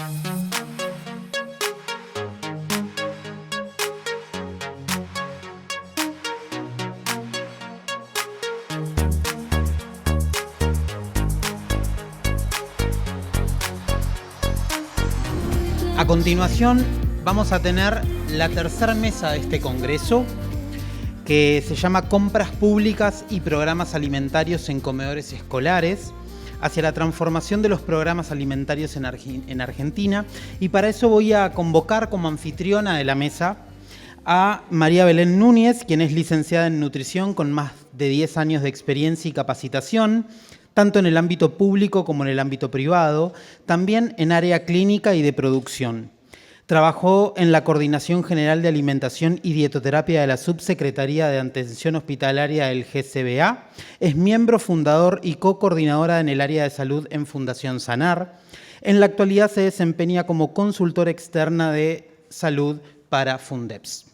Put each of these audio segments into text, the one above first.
A continuación vamos a tener la tercera mesa de este congreso, que se llama Compras Públicas y Programas Alimentarios en Comedores Escolares, hacia la transformación de los programas alimentarios en Argentina. Y para eso voy a convocar como anfitriona de la mesa a María Belén Núñez, quien es licenciada en nutrición con más de 10 años de experiencia y capacitación, tanto en el ámbito público como en el ámbito privado, también en área clínica y de producción. Trabajó en la Coordinación General de Alimentación y Dietoterapia de la Subsecretaría de Atención Hospitalaria del GCBA. Es miembro fundador y co-coordinadora en el área de salud en Fundación Sanar. En la actualidad se desempeña como consultora externa de salud para Fundeps.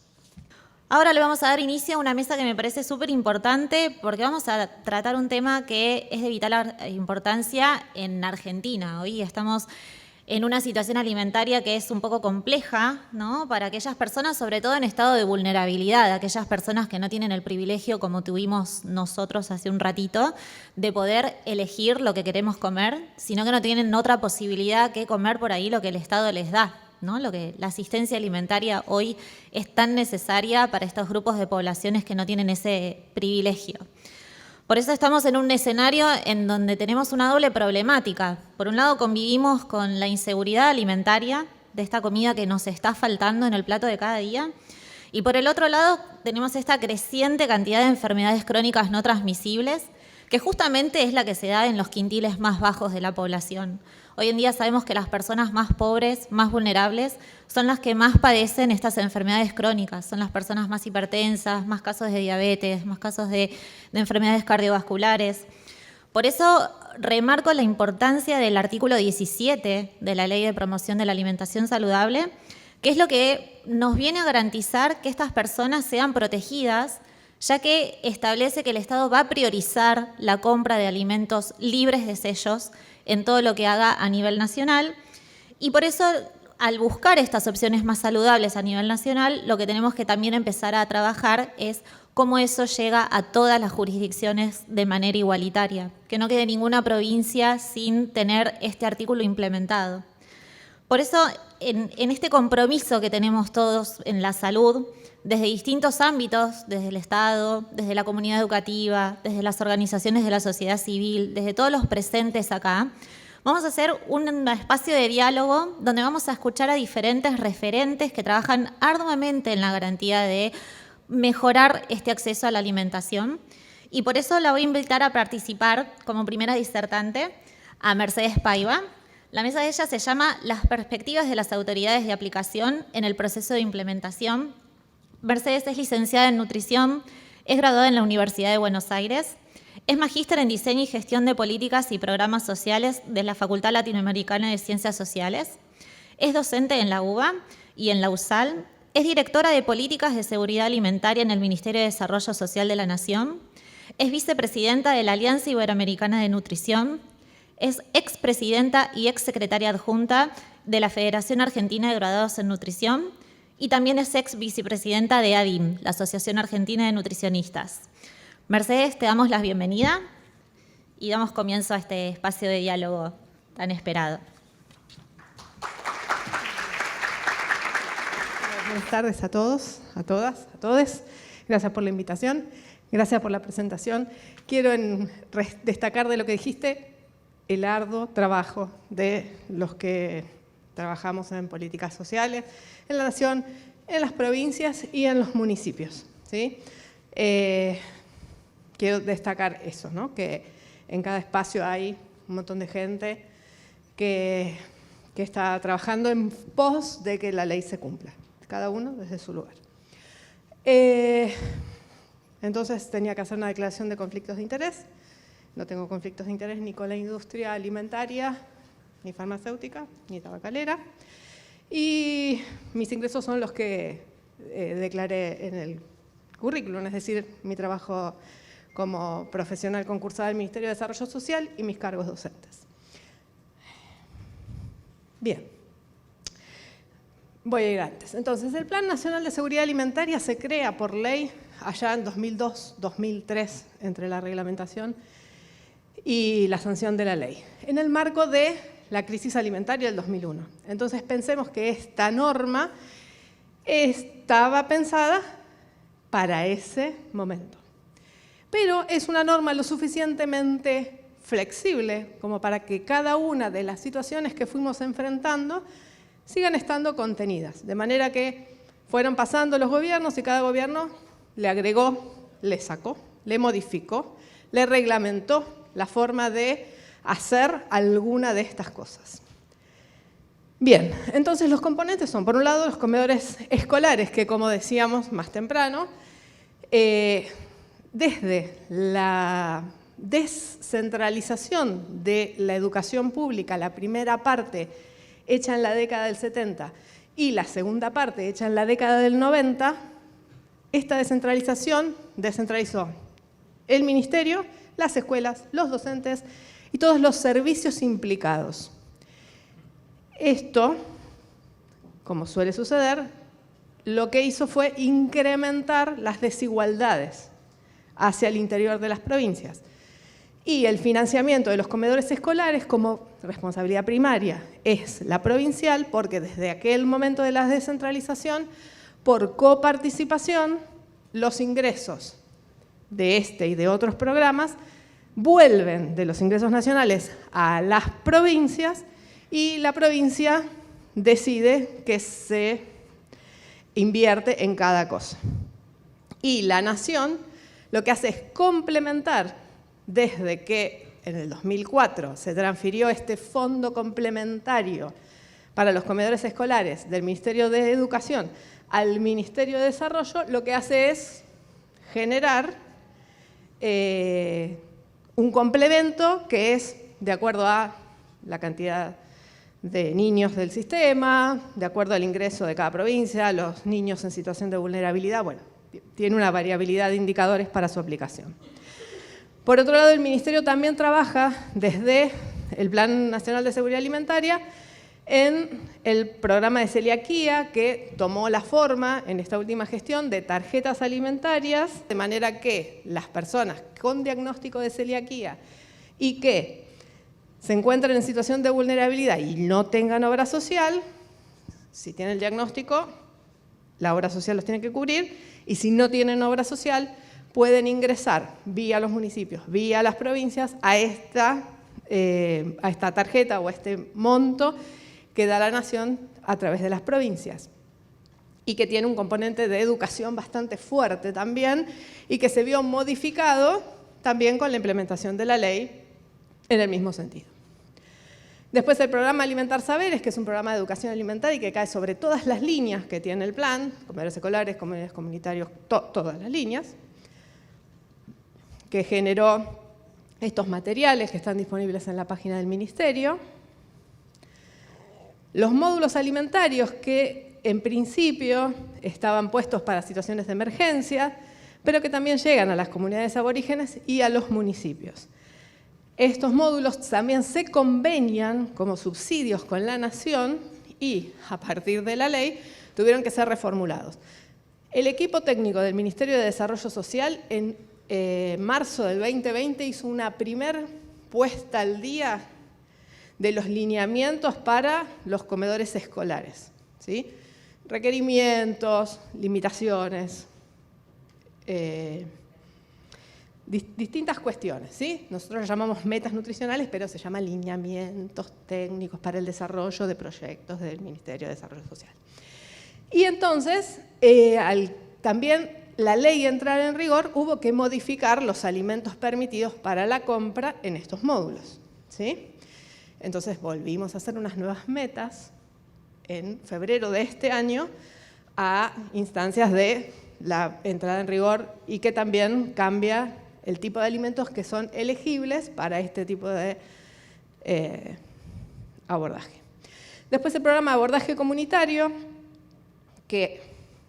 Ahora le vamos a dar inicio a una mesa que me parece súper importante porque vamos a tratar un tema que es de vital importancia en Argentina. Hoy estamos en una situación alimentaria que es un poco compleja, ¿no? Para aquellas personas, sobre todo en estado de vulnerabilidad, aquellas personas que no tienen el privilegio, como tuvimos nosotros hace un ratito, de poder elegir lo que queremos comer, sino que no tienen otra posibilidad que comer por ahí lo que el Estado les da, ¿no? La asistencia alimentaria hoy es tan necesaria para estos grupos de poblaciones que no tienen ese privilegio. Por eso estamos en un escenario en donde tenemos una doble problemática. Por un lado, convivimos con la inseguridad alimentaria de esta comida que nos está faltando en el plato de cada día. Y por el otro lado, tenemos esta creciente cantidad de enfermedades crónicas no transmisibles, que justamente es la que se da en los quintiles más bajos de la población. Hoy en día sabemos que las personas más pobres, más vulnerables, son las que más padecen estas enfermedades crónicas. Son las personas más hipertensas, más casos de diabetes, más casos de enfermedades cardiovasculares. Por eso remarco la importancia del artículo 17 de la Ley de Promoción de la Alimentación Saludable, que es lo que nos viene a garantizar que estas personas sean protegidas, ya que establece que el Estado va a priorizar la compra de alimentos libres de sellos en todo lo que haga a nivel nacional. Y por eso, al buscar estas opciones más saludables a nivel nacional, lo que tenemos que también empezar a trabajar es cómo eso llega a todas las jurisdicciones de manera igualitaria, que no quede ninguna provincia sin tener este artículo implementado. Por eso, en este compromiso que tenemos todos en la salud, desde distintos ámbitos, desde el Estado, desde la comunidad educativa, desde las organizaciones de la sociedad civil, desde todos los presentes acá, vamos a hacer un espacio de diálogo donde vamos a escuchar a diferentes referentes que trabajan arduamente en la garantía de mejorar este acceso a la alimentación. Y por eso la voy a invitar a participar como primera disertante a Mercedes Paiva. La mesa de ella se llama Las perspectivas de las autoridades de aplicación en el proceso de implementación. Mercedes es licenciada en nutrición, es graduada en la Universidad de Buenos Aires, es magíster en diseño y gestión de políticas y programas sociales de la Facultad Latinoamericana de Ciencias Sociales, es docente en la UBA y en la USAL, es directora de políticas de seguridad alimentaria en el Ministerio de Desarrollo Social de la Nación, es vicepresidenta de la Alianza Iberoamericana de Nutrición, es expresidenta y exsecretaria adjunta de la Federación Argentina de Graduados en Nutrición y también es ex vicepresidenta de ADIM, la Asociación Argentina de Nutricionistas. Mercedes, te damos la bienvenida y damos comienzo a este espacio de diálogo tan esperado. Buenas tardes a todos, a todas, a todes. Gracias por la invitación, gracias por la presentación. Quiero destacar de lo que dijiste el arduo trabajo de los que trabajamos en políticas sociales, en la nación, en las provincias y en los municipios, ¿sí? Quiero destacar eso, ¿no? Que en cada espacio hay un montón de gente que está trabajando en pos de que la ley se cumpla, cada uno desde su lugar. Entonces tenía que hacer una declaración de conflictos de interés. No tengo conflictos de interés ni con la industria alimentaria, ni farmacéutica, ni tabacalera. Y mis ingresos son los que declaré en el currículum, es decir, mi trabajo como profesional concursada del Ministerio de Desarrollo Social y mis cargos docentes. Bien, Voy a ir antes. Entonces, el Plan Nacional de Seguridad Alimentaria se crea por ley allá en 2002-2003, entre la reglamentación y la sanción de la ley, en el marco de la crisis alimentaria del 2001. Entonces, pensemos que esta norma estaba pensada para ese momento. Pero es una norma lo suficientemente flexible como para que cada una de las situaciones que fuimos enfrentando sigan estando contenidas. De manera que fueron pasando los gobiernos y cada gobierno le agregó, le sacó, le modificó, le reglamentó la forma de hacer alguna de estas cosas. Bien, entonces los componentes son, por un lado, los comedores escolares, que como decíamos más temprano, desde la descentralización de la educación pública, la primera parte hecha en la década del 70 y la segunda parte hecha en la década del 90, esta descentralización descentralizó el ministerio, las escuelas, los docentes y todos los servicios implicados. Esto, como suele suceder, lo que hizo fue incrementar las desigualdades hacia el interior de las provincias. Y el financiamiento de los comedores escolares como responsabilidad primaria es la provincial, porque desde aquel momento de la descentralización, por coparticipación, los ingresos de este y de otros programas vuelven de los ingresos nacionales a las provincias y la provincia decide que se invierte en cada cosa. Y la nación lo que hace es complementar, desde que en el 2004 se transfirió este fondo complementario para los comedores escolares del Ministerio de Educación al Ministerio de Desarrollo, lo que hace es generar un complemento que es de acuerdo a la cantidad de niños del sistema, de acuerdo al ingreso de cada provincia, los niños en situación de vulnerabilidad, bueno, tiene una variabilidad de indicadores para su aplicación. Por otro lado, el Ministerio también trabaja desde el Plan Nacional de Seguridad Alimentaria en el programa de celiaquía, que tomó la forma en esta última gestión de tarjetas alimentarias, de manera que las personas con diagnóstico de celiaquía y que se encuentren en situación de vulnerabilidad y no tengan obra social, si tienen el diagnóstico, la obra social los tiene que cubrir, y si no tienen obra social, pueden ingresar vía los municipios, vía las provincias, a esta tarjeta o a este monto que da la Nación a través de las provincias y que tiene un componente de educación bastante fuerte también y que se vio modificado también con la implementación de la ley en el mismo sentido. Después el programa Alimentar Saberes, que es un programa de educación alimentaria y que cae sobre todas las líneas que tiene el plan, comedores escolares, comedores comunitarios, todas las líneas, que generó estos materiales que están disponibles en la página del Ministerio. Los módulos alimentarios que en principio estaban puestos para situaciones de emergencia, pero que también llegan a las comunidades aborígenes y a los municipios. Estos módulos también se convenian como subsidios con la Nación y, a partir de la ley, tuvieron que ser reformulados. El equipo técnico del Ministerio de Desarrollo Social en marzo del 2020 hizo una primer puesta al día de los lineamientos para los comedores escolares, ¿sí? Requerimientos, limitaciones, distintas cuestiones, ¿sí? Nosotros los llamamos metas nutricionales, pero se llaman lineamientos técnicos para el desarrollo de proyectos del Ministerio de Desarrollo Social. Y entonces, también la ley entrar en rigor, hubo que modificar los alimentos permitidos para la compra en estos módulos, ¿sí? Entonces volvimos a hacer unas nuevas metas en febrero de este año a instancias de la entrada en rigor y que también cambia el tipo de alimentos que son elegibles para este tipo de abordaje. Después el programa de abordaje comunitario, que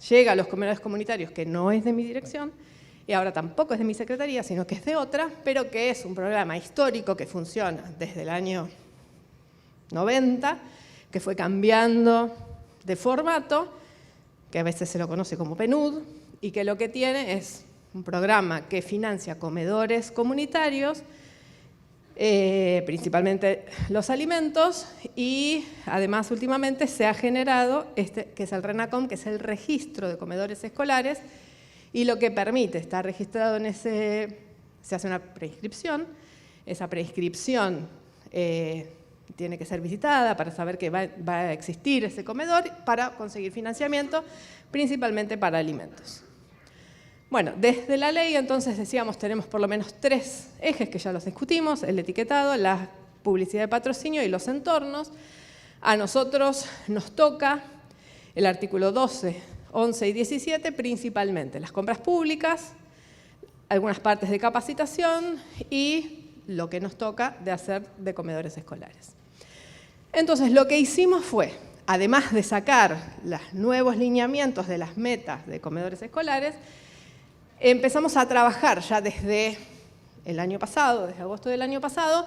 llega a los comedores comunitarios, que no es de mi dirección, y ahora tampoco es de mi secretaría, sino que es de otra, pero que es un programa histórico que funciona desde el año 90, que fue cambiando de formato, que a veces se lo conoce como PNUD, y que lo que tiene es un programa que financia comedores comunitarios, principalmente los alimentos, y además últimamente se ha generado que es el RENACOM, que es el registro de comedores escolares, y lo que permite, está registrado en se hace una preinscripción, esa preinscripción tiene que ser visitada para saber que va a existir ese comedor para conseguir financiamiento, principalmente para alimentos. Bueno, desde la ley, entonces, decíamos, tenemos por lo menos 3 ejes que ya los discutimos: el etiquetado, la publicidad de patrocinio y los entornos. A nosotros nos toca el artículo 12, 11 y 17, principalmente las compras públicas, algunas partes de capacitación y lo que nos toca de hacer de comedores escolares. Entonces, lo que hicimos fue, además de sacar los nuevos lineamientos de las metas de comedores escolares, empezamos a trabajar ya desde el año pasado, desde agosto del año pasado,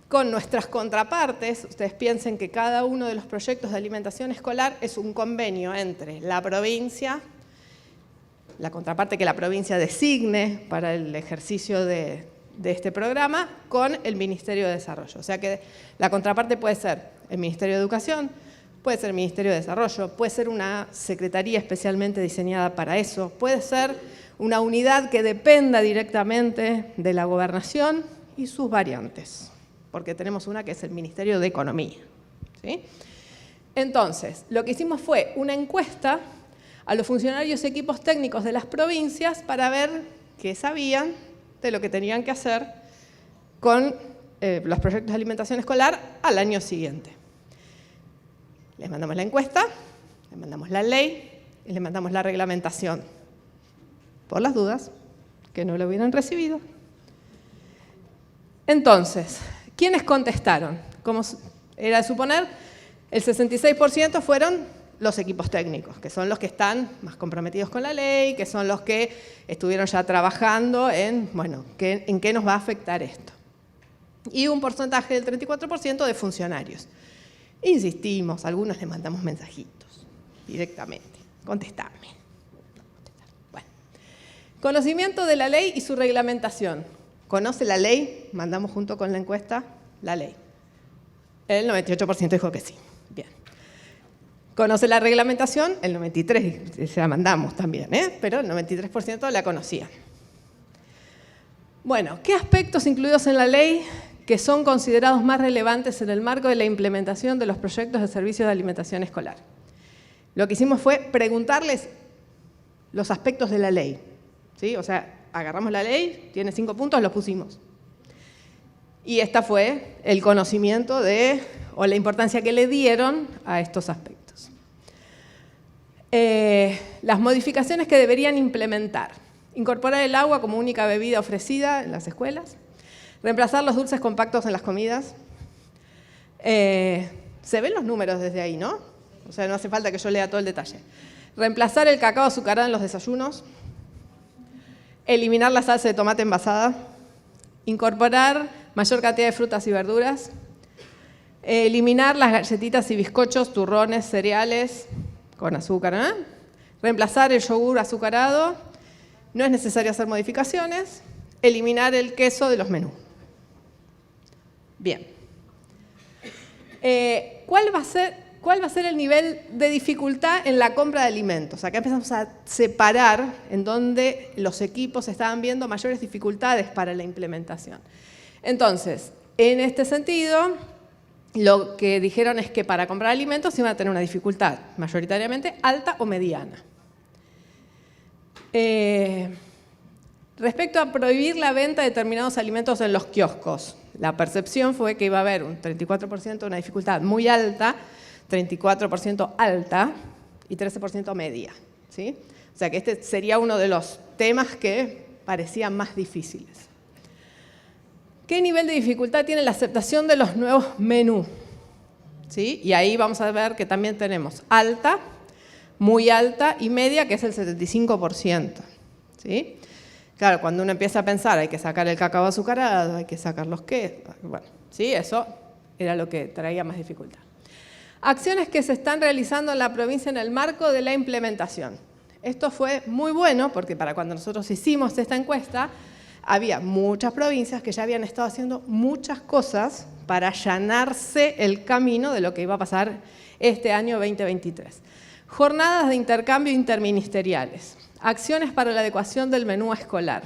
con nuestras contrapartes. Ustedes piensen que cada uno de los proyectos de alimentación escolar es un convenio entre la provincia, la contraparte que la provincia designe para el ejercicio de este programa, con el Ministerio de Desarrollo. O sea que la contraparte puede ser el Ministerio de Educación, puede ser el Ministerio de Desarrollo, puede ser una secretaría especialmente diseñada para eso, puede ser una unidad que dependa directamente de la gobernación y sus variantes, porque tenemos una que es el Ministerio de Economía, ¿sí? Entonces, lo que hicimos fue una encuesta a los funcionarios y equipos técnicos de las provincias para ver qué sabían de lo que tenían que hacer con los proyectos de alimentación escolar al año siguiente. Les mandamos la encuesta, les mandamos la ley y les mandamos la reglamentación, por las dudas que no lo hubieran recibido. Entonces, ¿quiénes contestaron? Como era de suponer, el 66% fueron los equipos técnicos, que son los que están más comprometidos con la ley, que son los que estuvieron ya trabajando en, bueno, en qué nos va a afectar esto. Y un porcentaje del 34% de funcionarios. Insistimos, a algunos les mandamos mensajitos directamente, contestame. Bueno. Conocimiento de la ley y su reglamentación. ¿Conoce la ley? Mandamos junto con la encuesta la ley. El 98% dijo que sí. Bien. ¿Conoce la reglamentación? El 93%, se la mandamos también, pero el 93% la conocía. Bueno, ¿qué aspectos incluidos en la ley que son considerados más relevantes en el marco de la implementación de los proyectos de servicios de alimentación escolar? Lo que hicimos fue preguntarles los aspectos de la ley, ¿sí? O sea, agarramos la ley, tiene 5 puntos, los pusimos. Y esta fue el conocimiento o la importancia que le dieron a estos aspectos. Las modificaciones que deberían implementar: incorporar el agua como única bebida ofrecida en las escuelas, reemplazar los dulces compactos en las comidas. Se ven los números desde ahí, ¿no? O sea, no hace falta que yo lea todo el detalle. Reemplazar el cacao azucarado en los desayunos, eliminar la salsa de tomate envasada, incorporar mayor cantidad de frutas y verduras, eliminar las galletitas y bizcochos, turrones, cereales con azúcar, reemplazar el yogur azucarado, no es necesario hacer modificaciones, eliminar el queso de los menús. Bien. ¿Cuál va a ser el nivel de dificultad en la compra de alimentos? Acá empezamos a separar en donde los equipos estaban viendo mayores dificultades para la implementación. Entonces, en este sentido, lo que dijeron es que para comprar alimentos iban a tener una dificultad mayoritariamente alta o mediana. Respecto a prohibir la venta de determinados alimentos en los kioscos, la percepción fue que iba a haber un 34% una dificultad muy alta, 34% alta y 13% media, ¿sí? O sea que este sería uno de los temas que parecían más difíciles. ¿Qué nivel de dificultad tiene la aceptación de los nuevos menús? ¿Sí? Y ahí vamos a ver que también tenemos alta, muy alta y media, que es el 75%. ¿Sí? Claro, cuando uno empieza a pensar, hay que sacar el cacao azucarado, hay que sacar los quesos, bueno, ¿sí? Eso era lo que traía más dificultad. Acciones que se están realizando en la provincia en el marco de la implementación. Esto fue muy bueno porque para cuando nosotros hicimos esta encuesta, había muchas provincias que ya habían estado haciendo muchas cosas para allanarse el camino de lo que iba a pasar este año 2023. Jornadas de intercambio interministeriales, acciones para la adecuación del menú escolar,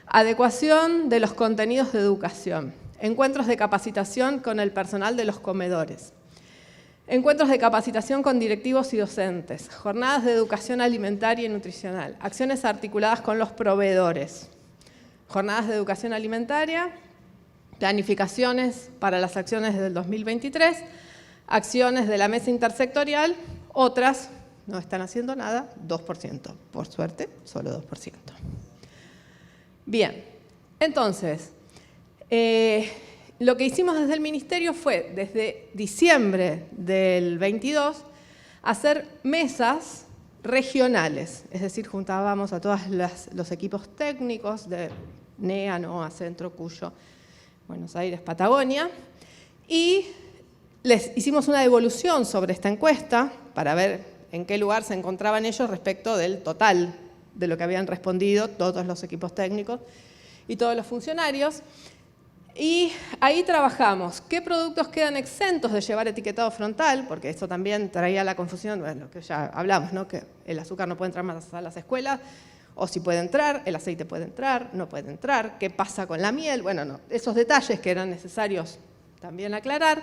adecuación de los contenidos de educación, encuentros de capacitación con el personal de los comedores, encuentros de capacitación con directivos y docentes, jornadas de educación alimentaria y nutricional, acciones articuladas con los proveedores, jornadas de educación alimentaria, planificaciones para las acciones del 2023, acciones de la mesa intersectorial, otras no están haciendo nada, 2%. Por suerte, solo 2%. Bien, entonces, lo que hicimos desde el Ministerio fue, desde diciembre del 22, hacer mesas regionales, es decir, juntábamos a todos los equipos técnicos de NEA, NOA, Centro, Cuyo, Buenos Aires, Patagonia, y les hicimos una devolución sobre esta encuesta para ver en qué lugar se encontraban ellos respecto del total de lo que habían respondido todos los equipos técnicos y todos los funcionarios. Y ahí trabajamos qué productos quedan exentos de llevar etiquetado frontal, porque esto también traía la confusión, bueno, lo que ya hablamos, ¿no? Que el azúcar no puede entrar más a las escuelas, o si puede entrar, el aceite puede entrar, no puede entrar, qué pasa con la miel, bueno, no, esos detalles que eran necesarios también aclarar,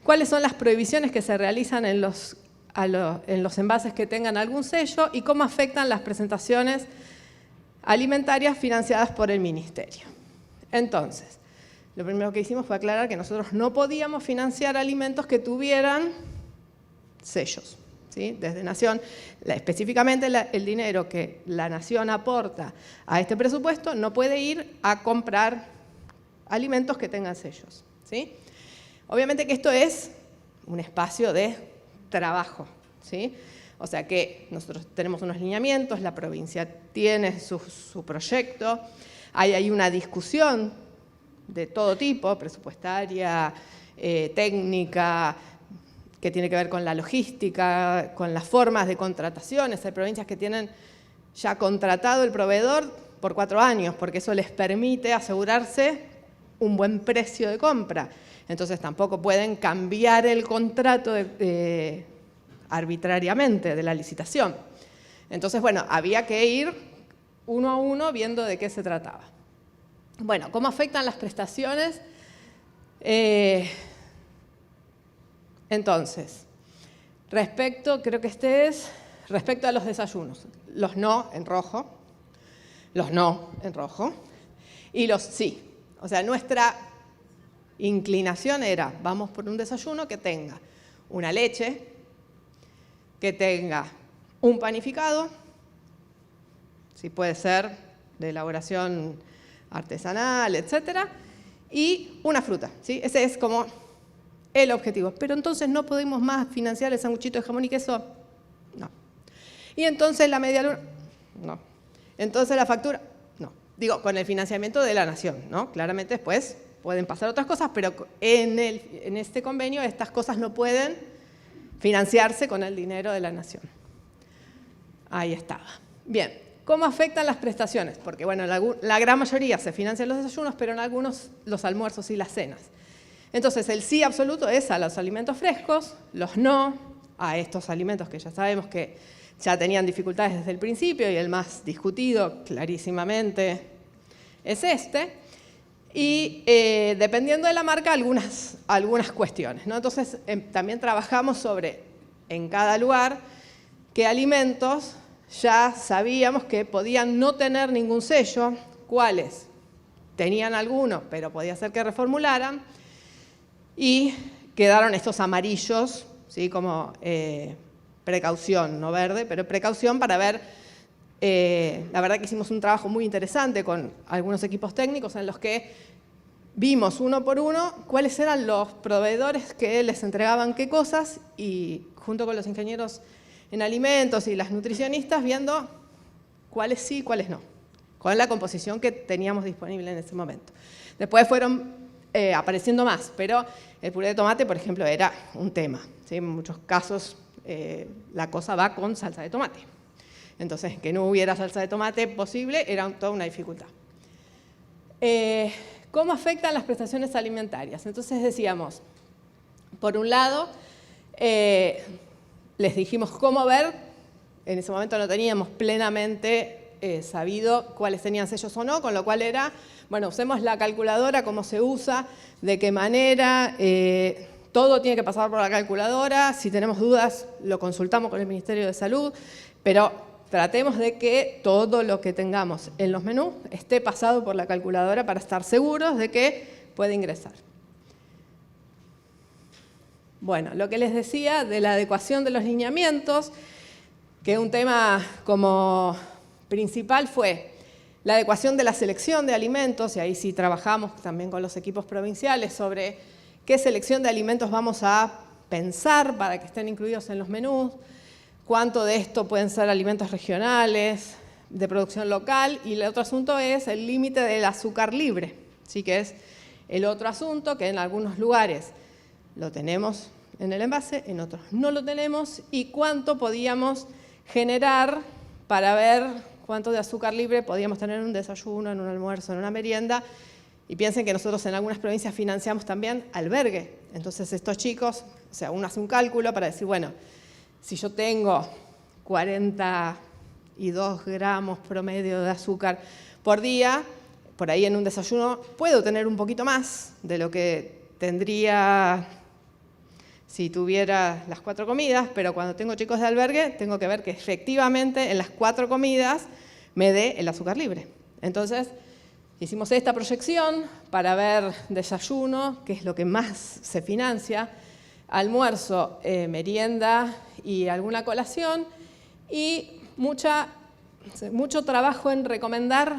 cuáles son las prohibiciones que se realizan en los envases que tengan algún sello y cómo afectan las presentaciones alimentarias financiadas por el Ministerio. Entonces, lo primero que hicimos fue aclarar que nosotros no podíamos financiar alimentos que tuvieran sellos, ¿sí? Desde Nación, específicamente el dinero que la Nación aporta a este presupuesto no puede ir a comprar alimentos que tengan sellos, ¿sí? Obviamente que esto es un espacio de trabajo, ¿sí? O sea que nosotros tenemos unos lineamientos, la provincia tiene su proyecto, hay una discusión de todo tipo, presupuestaria, técnica, que tiene que ver con la logística, con las formas de contrataciones. Hay provincias que tienen ya contratado el proveedor por 4 años, porque eso les permite asegurarse un buen precio de compra. Entonces tampoco pueden cambiar el contrato arbitrariamente de la licitación. Entonces, bueno, había que ir uno a uno viendo de qué se trataba. Bueno, ¿cómo afectan las prestaciones? Entonces, respecto a los desayunos, los no en rojo, y los sí. O sea, nuestra inclinación era, vamos por un desayuno que tenga una leche, que tenga un panificado, si puede ser de elaboración artesanal, etcétera, y una fruta, ¿sí? Ese es como el objetivo. Pero entonces no podemos más financiar el sanguchito de jamón y queso, no. Y entonces la media luna, no. Entonces la factura, no. Digo, con el financiamiento de la Nación, ¿no? Claramente después pueden pasar otras cosas, pero en este convenio estas cosas no pueden financiarse con el dinero de la Nación. Ahí estaba. Bien. ¿Cómo afectan las prestaciones? Porque, bueno, la gran mayoría se financian los desayunos, pero en algunos los almuerzos y las cenas. Entonces, el sí absoluto es a los alimentos frescos, los no a estos alimentos que ya sabemos que ya tenían dificultades desde el principio y el más discutido clarísimamente es este. Y dependiendo de la marca, algunas cuestiones, ¿no? Entonces, también trabajamos sobre, en cada lugar, qué alimentos ya sabíamos que podían no tener ningún sello, cuáles tenían alguno, pero podía ser que reformularan, y quedaron estos amarillos, ¿sí? Como precaución, no verde, pero precaución para ver, la verdad que hicimos un trabajo muy interesante con algunos equipos técnicos en los que vimos uno por uno cuáles eran los proveedores que les entregaban qué cosas y junto con los ingenieros en alimentos y las nutricionistas viendo cuáles sí y cuáles no, con la composición que teníamos disponible en ese momento. Después fueron apareciendo más, pero el puré de tomate, por ejemplo, era un tema, ¿sí? En muchos casos la cosa va con salsa de tomate. Entonces, que no hubiera salsa de tomate posible era toda una dificultad. ¿Cómo afectan las prestaciones alimentarias? Entonces decíamos, por un lado, les dijimos cómo ver, en ese momento no teníamos plenamente sabido cuáles tenían sellos o no, con lo cual era, bueno, usemos la calculadora, cómo se usa, de qué manera, todo tiene que pasar por la calculadora, si tenemos dudas lo consultamos con el Ministerio de Salud, pero tratemos de que todo lo que tengamos en los menús esté pasado por la calculadora para estar seguros de que puede ingresar. Bueno, lo que les decía de la adecuación de los lineamientos, que un tema como principal fue la adecuación de la selección de alimentos, y ahí sí trabajamos también con los equipos provinciales sobre qué selección de alimentos vamos a pensar para que estén incluidos en los menús, cuánto de esto pueden ser alimentos regionales, de producción local, y el otro asunto es el límite del azúcar libre, ¿sí? Que es el otro asunto que en algunos lugares lo tenemos en el envase, en otros no lo tenemos, y cuánto podíamos generar para ver cuánto de azúcar libre podíamos tener en un desayuno, en un almuerzo, en una merienda. Y piensen que nosotros en algunas provincias financiamos también albergue. Entonces estos chicos, o sea, uno hace un cálculo para decir, bueno, si yo tengo 42 gramos promedio de azúcar por día, por ahí en un desayuno puedo tener un poquito más de lo que tendría si tuviera las 4 comidas, pero cuando tengo chicos de albergue tengo que ver que efectivamente en las 4 comidas me dé el azúcar libre. Entonces hicimos esta proyección para ver desayuno, que es lo que más se financia, almuerzo, merienda y alguna colación, y mucho trabajo en recomendar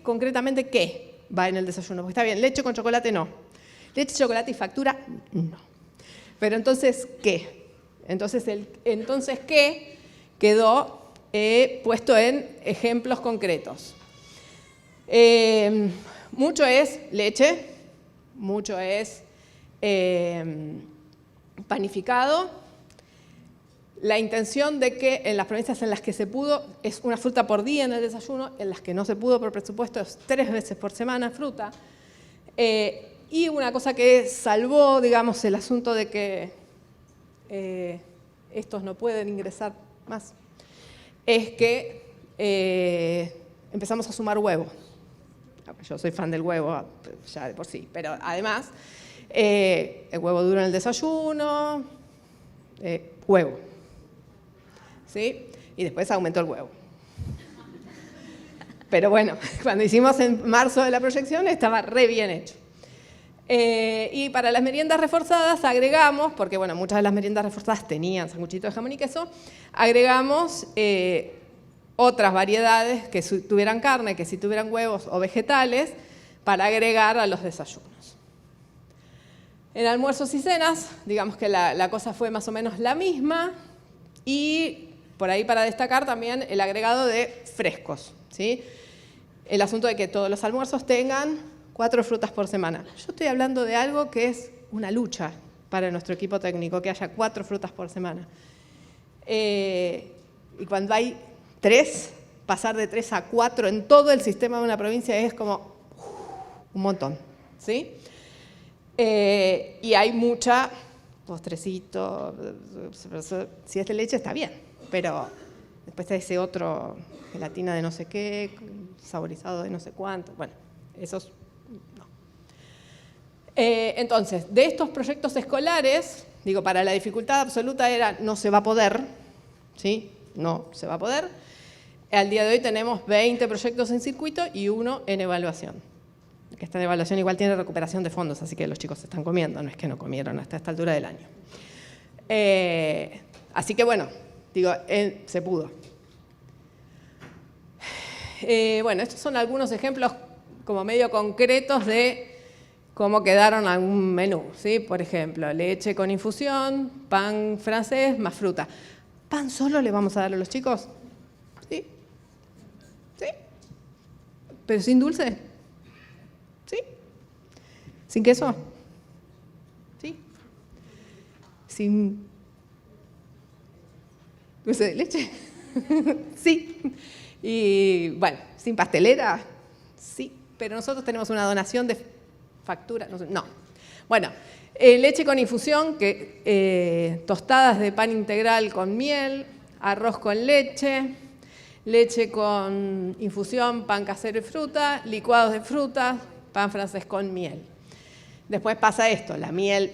concretamente qué va en el desayuno. Porque está bien, leche con chocolate no. Leche, chocolate y factura, no. Pero entonces, ¿qué? Entonces, ¿qué? Quedó puesto en ejemplos concretos. Mucho es leche, mucho es panificado. La intención de que en las provincias en las que se pudo es una fruta por día en el desayuno, en las que no se pudo por presupuesto es 3 veces por semana fruta. Y una cosa que salvó, digamos, el asunto de que estos no pueden ingresar más, es que empezamos a sumar huevo. Yo soy fan del huevo, ya de por sí, pero además, el huevo duro en el desayuno, huevo, ¿sí? Y después aumentó el huevo. Pero bueno, cuando hicimos en marzo de la proyección estaba re bien hecho. Y para las meriendas reforzadas agregamos, porque bueno, muchas de las meriendas reforzadas tenían sanguchito de jamón y queso, agregamos otras variedades que tuvieran carne, que si tuvieran huevos o vegetales, para agregar a los desayunos. En almuerzos y cenas, digamos que la cosa fue más o menos la misma, y por ahí para destacar también el agregado de frescos, ¿sí? El asunto de que todos los almuerzos tengan 4 frutas por semana. Yo estoy hablando de algo que es una lucha para nuestro equipo técnico, que haya 4 frutas por semana. Y cuando hay 3, pasar de 3 a 4 en todo el sistema de una provincia es como un montón, ¿sí? Y hay mucha postrecito, si es de leche está bien, pero después está ese otro, gelatina de no sé qué, saborizado de no sé cuánto, bueno, esos no. Entonces, de estos proyectos escolares, digo, para la dificultad absoluta era no se va a poder, ¿sí? No se va a poder. Al día de hoy tenemos 20 proyectos en circuito y 1 en evaluación. El que está en evaluación igual tiene recuperación de fondos, así que los chicos se están comiendo, no es que no comieron hasta esta altura del año. Así que bueno, digo, se pudo. Bueno, estos son algunos ejemplos como medio concretos de cómo quedaron algún menú, ¿sí? Por ejemplo, leche con infusión, pan francés más fruta. ¿Pan solo le vamos a dar a los chicos? ¿Sí? ¿Sí? ¿Pero sin dulce? ¿Sí? ¿Sin queso? ¿Sí? ¿Sin dulce de leche? Sí. Y bueno, ¿sin pastelera? Sí. Pero nosotros tenemos una donación de factura. No. Bueno, leche con infusión, tostadas de pan integral con miel, arroz con leche, leche con infusión, pan casero y fruta, licuados de frutas, pan francés con miel. Después pasa esto, la miel,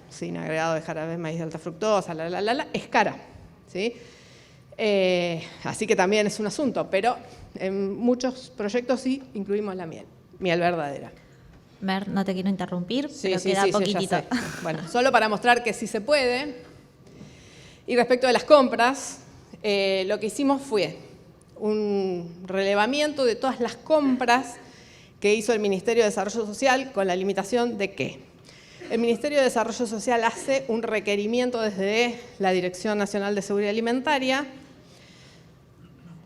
sin agregado de jarabe de maíz de alta fructosa, es cara, ¿sí? Así que también es un asunto, pero en muchos proyectos sí incluimos la miel verdadera. Mer, no te quiero interrumpir, pero queda poquitito. Ya sé. Bueno, solo para mostrar que sí se puede. Y respecto de las compras, lo que hicimos fue un relevamiento de todas las compras que hizo el Ministerio de Desarrollo Social con la limitación de que el Ministerio de Desarrollo Social hace un requerimiento desde la Dirección Nacional de Seguridad Alimentaria,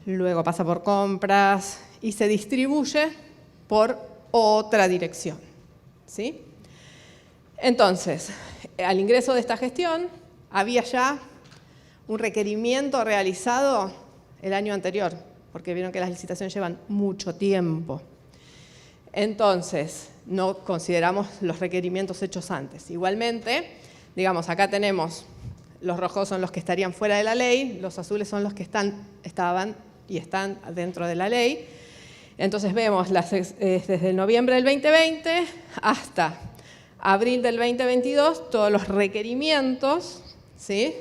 luego pasa por compras y se distribuye por otra dirección, ¿sí? Entonces, al ingreso de esta gestión, había ya un requerimiento realizado el año anterior, porque vieron que las licitaciones llevan mucho tiempo. Entonces, no consideramos los requerimientos hechos antes. Igualmente, digamos, acá tenemos, los rojos son los que estarían fuera de la ley, los azules son los que estaban y están dentro de la ley. Entonces vemos desde noviembre del 2020 hasta abril del 2022 todos los requerimientos, ¿sí?,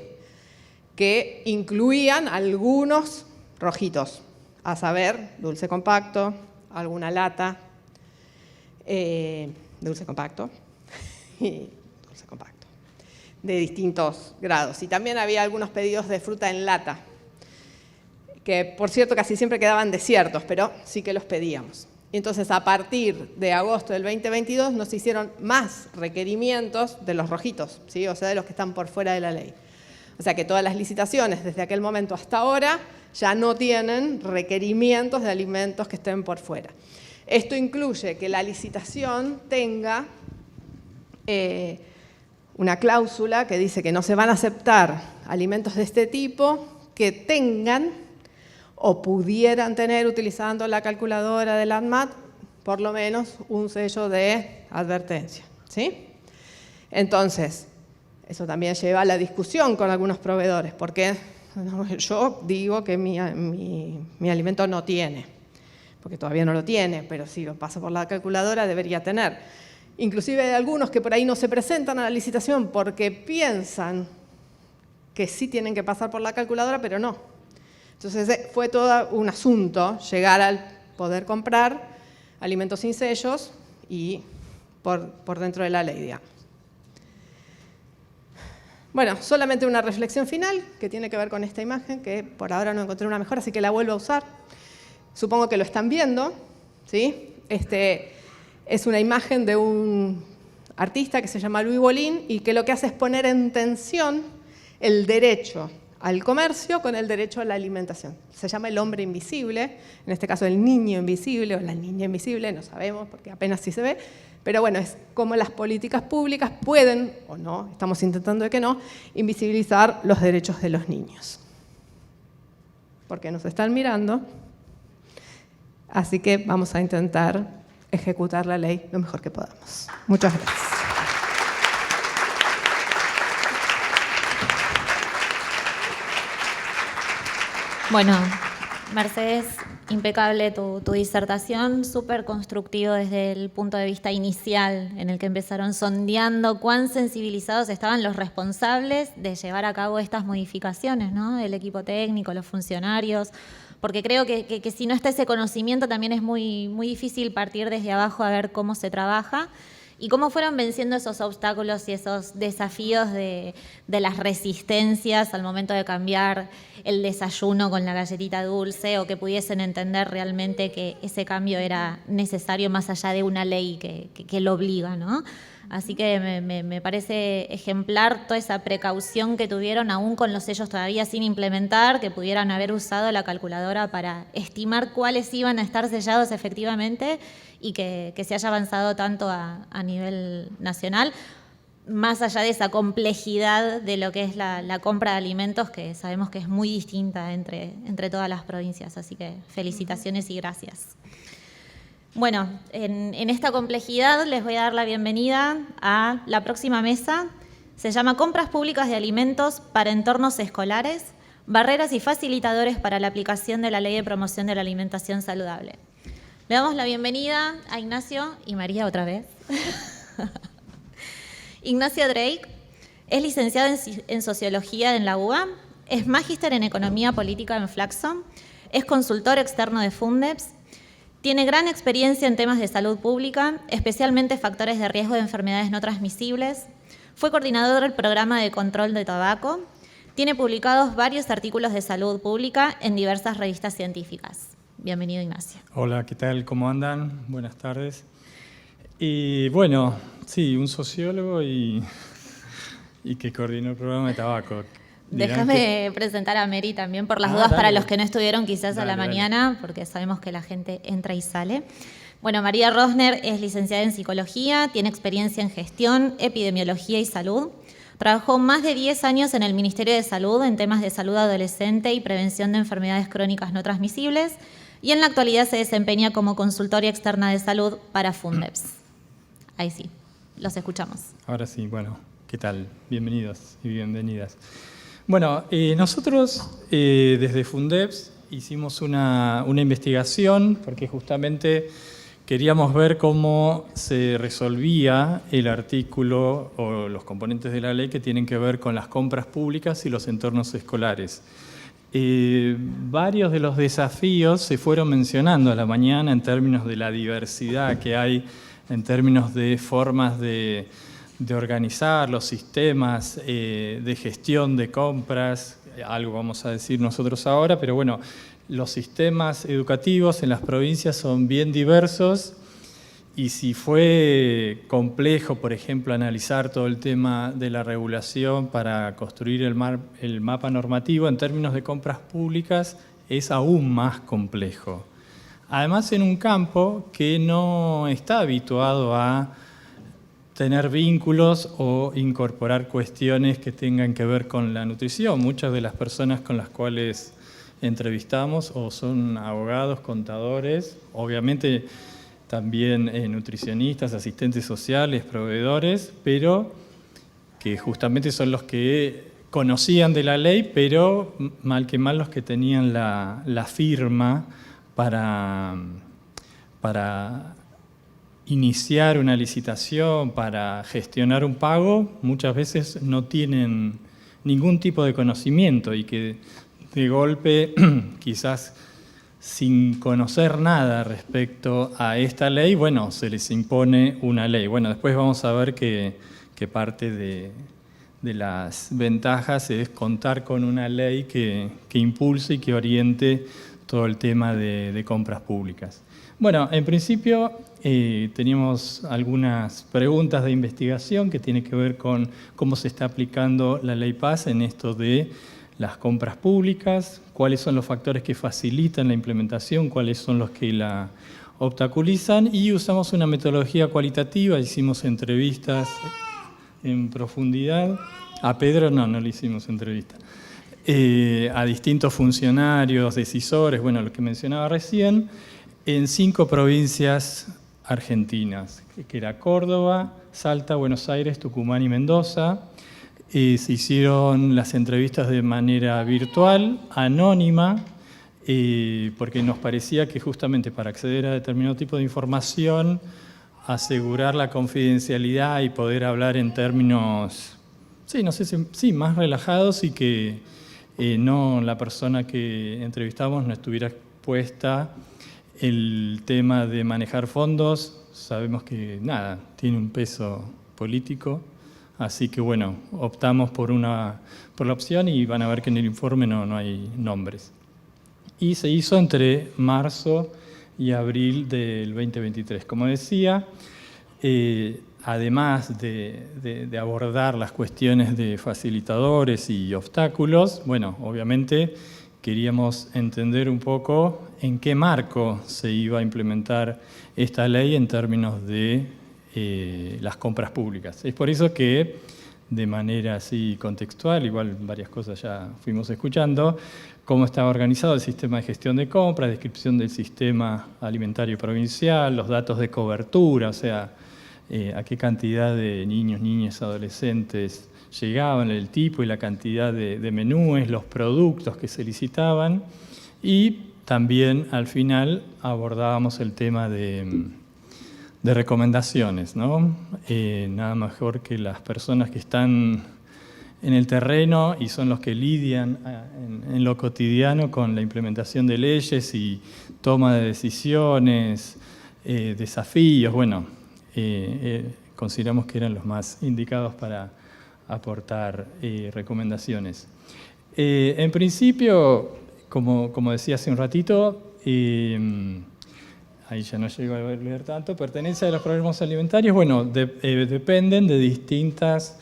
que incluían algunos rojitos, a saber, dulce compacto, alguna lata, dulce compacto y dulce compacto, de distintos grados. Y también había algunos pedidos de fruta en lata, que por cierto casi siempre quedaban desiertos, pero sí que los pedíamos. Y entonces a partir de agosto del 2022 nos hicieron más requerimientos de los rojitos, ¿sí?, o sea, de los que están por fuera de la ley. O sea que todas las licitaciones desde aquel momento hasta ahora ya no tienen requerimientos de alimentos que estén por fuera. Esto incluye que la licitación tenga una cláusula que dice que no se van a aceptar alimentos de este tipo que tengan o pudieran tener, utilizando la calculadora del ANMAT, por lo menos un sello de advertencia, ¿sí? Entonces, eso también lleva a la discusión con algunos proveedores, porque yo digo que mi alimento no tiene, porque todavía no lo tiene, pero si lo paso por la calculadora debería tener. Inclusive hay algunos que por ahí no se presentan a la licitación porque piensan que sí tienen que pasar por la calculadora, pero no. Entonces fue todo un asunto llegar al poder comprar alimentos sin sellos y por dentro de la ley, digamos. Bueno, solamente una reflexión final que tiene que ver con esta imagen, que por ahora no encontré una mejor, así que la vuelvo a usar. Supongo que lo están viendo, ¿sí? Es una imagen de un artista que se llama Louis Bolin y que lo que hace es poner en tensión el derecho al comercio con el derecho a la alimentación. Se llama el hombre invisible, en este caso el niño invisible o la niña invisible, no sabemos porque apenas sí se ve, pero bueno, es como las políticas públicas pueden, o no, estamos intentando de que no, invisibilizar los derechos de los niños. Porque nos están mirando, así que vamos a intentar ejecutar la ley lo mejor que podamos. Muchas gracias. Bueno, Mercedes, impecable tu disertación, súper constructivo desde el punto de vista inicial en el que empezaron sondeando cuán sensibilizados estaban los responsables de llevar a cabo estas modificaciones, ¿no? El equipo técnico, los funcionarios, porque creo que si no está ese conocimiento también es muy difícil partir desde abajo a ver cómo se trabaja. ¿Y cómo fueron venciendo esos obstáculos y esos desafíos de las resistencias al momento de cambiar el desayuno con la galletita dulce, o que pudiesen entender realmente que ese cambio era necesario más allá de una ley que lo obliga, ¿no?, Así que me parece ejemplar toda esa precaución que tuvieron, aún con los sellos todavía sin implementar, que pudieran haber usado la calculadora para estimar cuáles iban a estar sellados efectivamente y que se haya avanzado tanto a nivel nacional, más allá de esa complejidad de lo que es la compra de alimentos, que sabemos que es muy distinta entre todas las provincias. Así que felicitaciones y gracias. Bueno, en esta complejidad les voy a dar la bienvenida a la próxima mesa. Se llama Compras Públicas de Alimentos para Entornos Escolares, barreras y facilitadores para la aplicación de la Ley de Promoción de la Alimentación Saludable. Le damos la bienvenida a Ignacio y María otra vez. Ignacio Drake es licenciado en Sociología en la UBA, es magíster en Economía Política en Flaxo, es consultor externo de Fundeps, tiene gran experiencia en temas de salud pública, especialmente factores de riesgo de enfermedades no transmisibles, fue coordinador del programa de control de tabaco, tiene publicados varios artículos de salud pública en diversas revistas científicas. Bienvenido, Ignacio. Hola, ¿qué tal? ¿Cómo andan? Buenas tardes. Y bueno, sí, un sociólogo y que coordinó el programa de tabaco. Déjame presentar a Mary también por las dudas para los que no estuvieron quizás a la mañana, porque sabemos que la gente entra y sale. Bueno, María Rosner es licenciada en Psicología, tiene experiencia en gestión, epidemiología y salud. Trabajó más de 10 años en el Ministerio de Salud en temas de salud adolescente y prevención de enfermedades crónicas no transmisibles, y en la actualidad se desempeña como consultoria externa de salud para Fundeps. Ahí sí, los escuchamos. Ahora sí, bueno, ¿qué tal? Bienvenidos y bienvenidas. Bueno, nosotros desde Fundeps hicimos una investigación porque justamente queríamos ver cómo se resolvía el artículo o los componentes de la ley que tienen que ver con las compras públicas y los entornos escolares. Varios de los desafíos se fueron mencionando a la mañana en términos de la diversidad que hay, en términos de formas de organizar los sistemas de gestión de compras, algo vamos a decir nosotros ahora, pero bueno, los sistemas educativos en las provincias son bien diversos y si fue complejo, por ejemplo, analizar todo el tema de la regulación para construir el mapa normativo en términos de compras públicas, es aún más complejo. Además, en un campo que no está habituado a tener vínculos o incorporar cuestiones que tengan que ver con la nutrición. Muchas de las personas con las cuales entrevistamos o son abogados, contadores, obviamente también nutricionistas, asistentes sociales, proveedores, pero que justamente son los que conocían de la ley, pero mal que mal los que tenían la firma para iniciar una licitación, para gestionar un pago, muchas veces no tienen ningún tipo de conocimiento y que de golpe, quizás sin conocer nada respecto a esta ley, bueno, se les impone una ley. Bueno, después vamos a ver que parte de las ventajas es contar con una ley que impulse y que oriente todo el tema de compras públicas. Bueno, en principio teníamos algunas preguntas de investigación que tienen que ver con cómo se está aplicando la Ley PAS en esto de las compras públicas, cuáles son los factores que facilitan la implementación, cuáles son los que la obstaculizan, y usamos una metodología cualitativa, hicimos entrevistas en profundidad. A Pedro no le hicimos entrevista. A distintos funcionarios, decisores, bueno, lo que mencionaba recién, en 5 provincias argentinas, que era Córdoba, Salta, Buenos Aires, Tucumán y Mendoza. Se hicieron las entrevistas de manera virtual, anónima, porque nos parecía que justamente para acceder a determinado tipo de información, asegurar la confidencialidad y poder hablar en términos, sí, no sé si más relajados y que no la persona que entrevistamos no estuviera expuesta el tema de manejar fondos. Sabemos que nada, tiene un peso político. Así que bueno, optamos por la opción y van a ver que en el informe no hay nombres. Y se hizo entre marzo y abril del 2023. Como decía, además de abordar las cuestiones de facilitadores y obstáculos, bueno, obviamente queríamos entender un poco en qué marco se iba a implementar esta ley en términos de las compras públicas. Es por eso que, de manera así contextual, igual varias cosas ya fuimos escuchando, cómo estaba organizado el sistema de gestión de compras, descripción del sistema alimentario provincial, los datos de cobertura, o sea, a qué cantidad de niños, niñas, adolescentes llegaban, el tipo y la cantidad de menúes, los productos que se licitaban, y también al final abordábamos el tema de recomendaciones, ¿no? Nada mejor que las personas que están en el terreno y son los que lidian en lo cotidiano con la implementación de leyes y toma de decisiones, desafíos, bueno, consideramos que eran los más indicados para aportar recomendaciones. En principio, como decía hace un ratito, ahí ya no llego a leer tanto, pertenencia de los programas alimentarios, bueno, dependen de distintas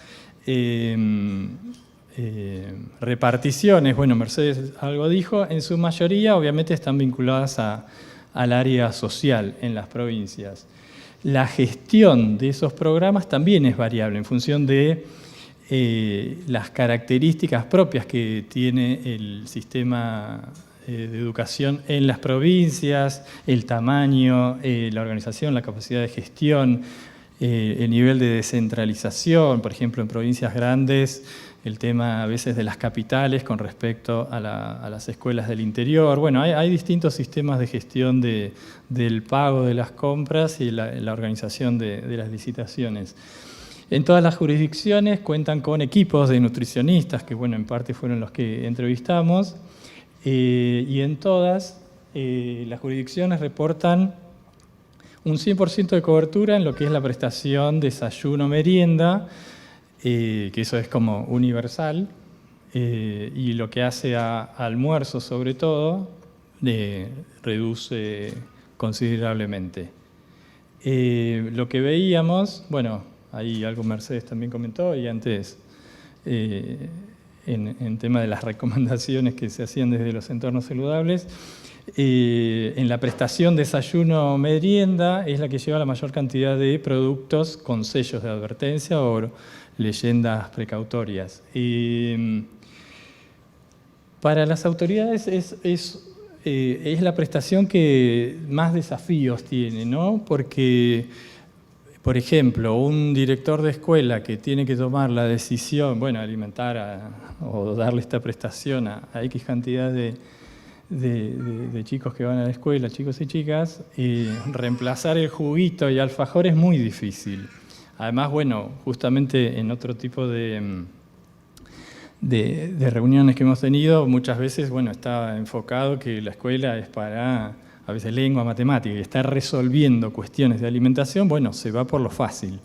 reparticiones. Bueno, Mercedes algo dijo, en su mayoría obviamente están vinculadas al área social en las provincias. La gestión de esos programas también es variable en función de las características propias que tiene el sistema de educación en las provincias, el tamaño, la organización, la capacidad de gestión, el nivel de descentralización. Por ejemplo, en provincias grandes, el tema a veces de las capitales con respecto a las escuelas del interior. Bueno, hay distintos sistemas de gestión del pago de las compras y la organización de las licitaciones. En todas las jurisdicciones cuentan con equipos de nutricionistas, que bueno, en parte fueron los que entrevistamos, y en todas las jurisdicciones reportan un 100% de cobertura en lo que es la prestación desayuno-merienda, que eso es como universal, y lo que hace a almuerzo sobre todo, reduce considerablemente. Lo que veíamos, bueno, ahí algo Mercedes también comentó, y antes en tema de las recomendaciones que se hacían desde los entornos saludables, en la prestación desayuno-merienda es la que lleva la mayor cantidad de productos con sellos de advertencia o leyendas precautorias. Para las autoridades es la prestación que más desafíos tiene, ¿no? Porque, por ejemplo, un director de escuela que tiene que tomar la decisión, bueno, alimentar o darle esta prestación a X cantidad de chicos que van a la escuela, chicos y chicas, reemplazar el juguito y alfajor es muy difícil. Además, bueno, justamente en otro tipo de reuniones que hemos tenido, muchas veces, bueno, está enfocado que la escuela es para, a veces, lengua, matemática, y está resolviendo cuestiones de alimentación, bueno, se va por lo fácil.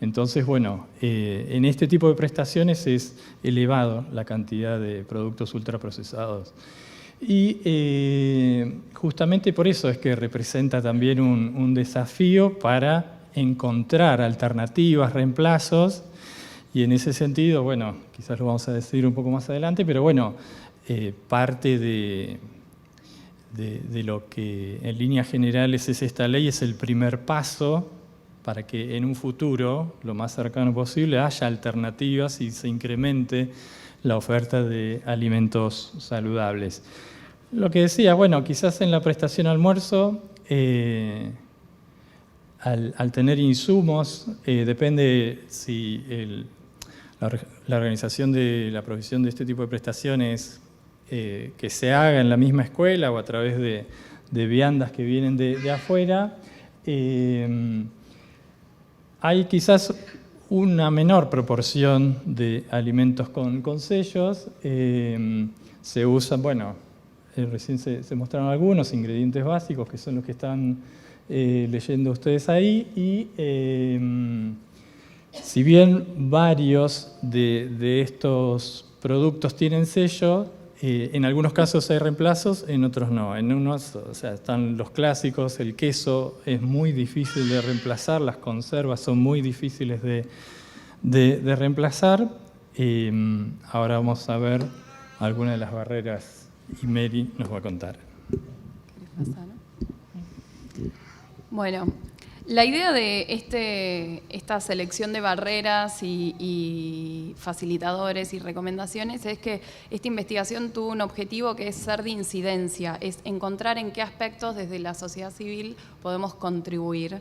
Entonces, bueno, en este tipo de prestaciones es elevado la cantidad de productos ultraprocesados. Y justamente por eso es que representa también un desafío para encontrar alternativas, reemplazos, y en ese sentido, bueno, quizás lo vamos a decir un poco más adelante, pero bueno, parte de lo que en líneas generales es esta ley es el primer paso para que en un futuro, lo más cercano posible, haya alternativas y se incremente la oferta de alimentos saludables. Lo que decía, bueno, quizás en la prestación almuerzo, al tener insumos, depende si la organización de la provisión de este tipo de prestaciones que se haga en la misma escuela o a través de viandas que vienen de afuera, hay quizás una menor proporción de alimentos con sellos. Se usan, bueno, recién se mostraron algunos ingredientes básicos que son los que están leyendo ustedes ahí, y si bien varios de estos productos tienen sello, En algunos casos hay reemplazos, en otros no. En unos, o sea, están los clásicos, el queso es muy difícil de reemplazar, las conservas son muy difíciles de reemplazar. Ahora vamos a ver algunas de las barreras y Mary nos va a contar. ¿Querés pasar? Bueno, la idea de esta selección de barreras y facilitadores y recomendaciones es que esta investigación tuvo un objetivo que es ser de incidencia, es encontrar en qué aspectos desde la sociedad civil podemos contribuir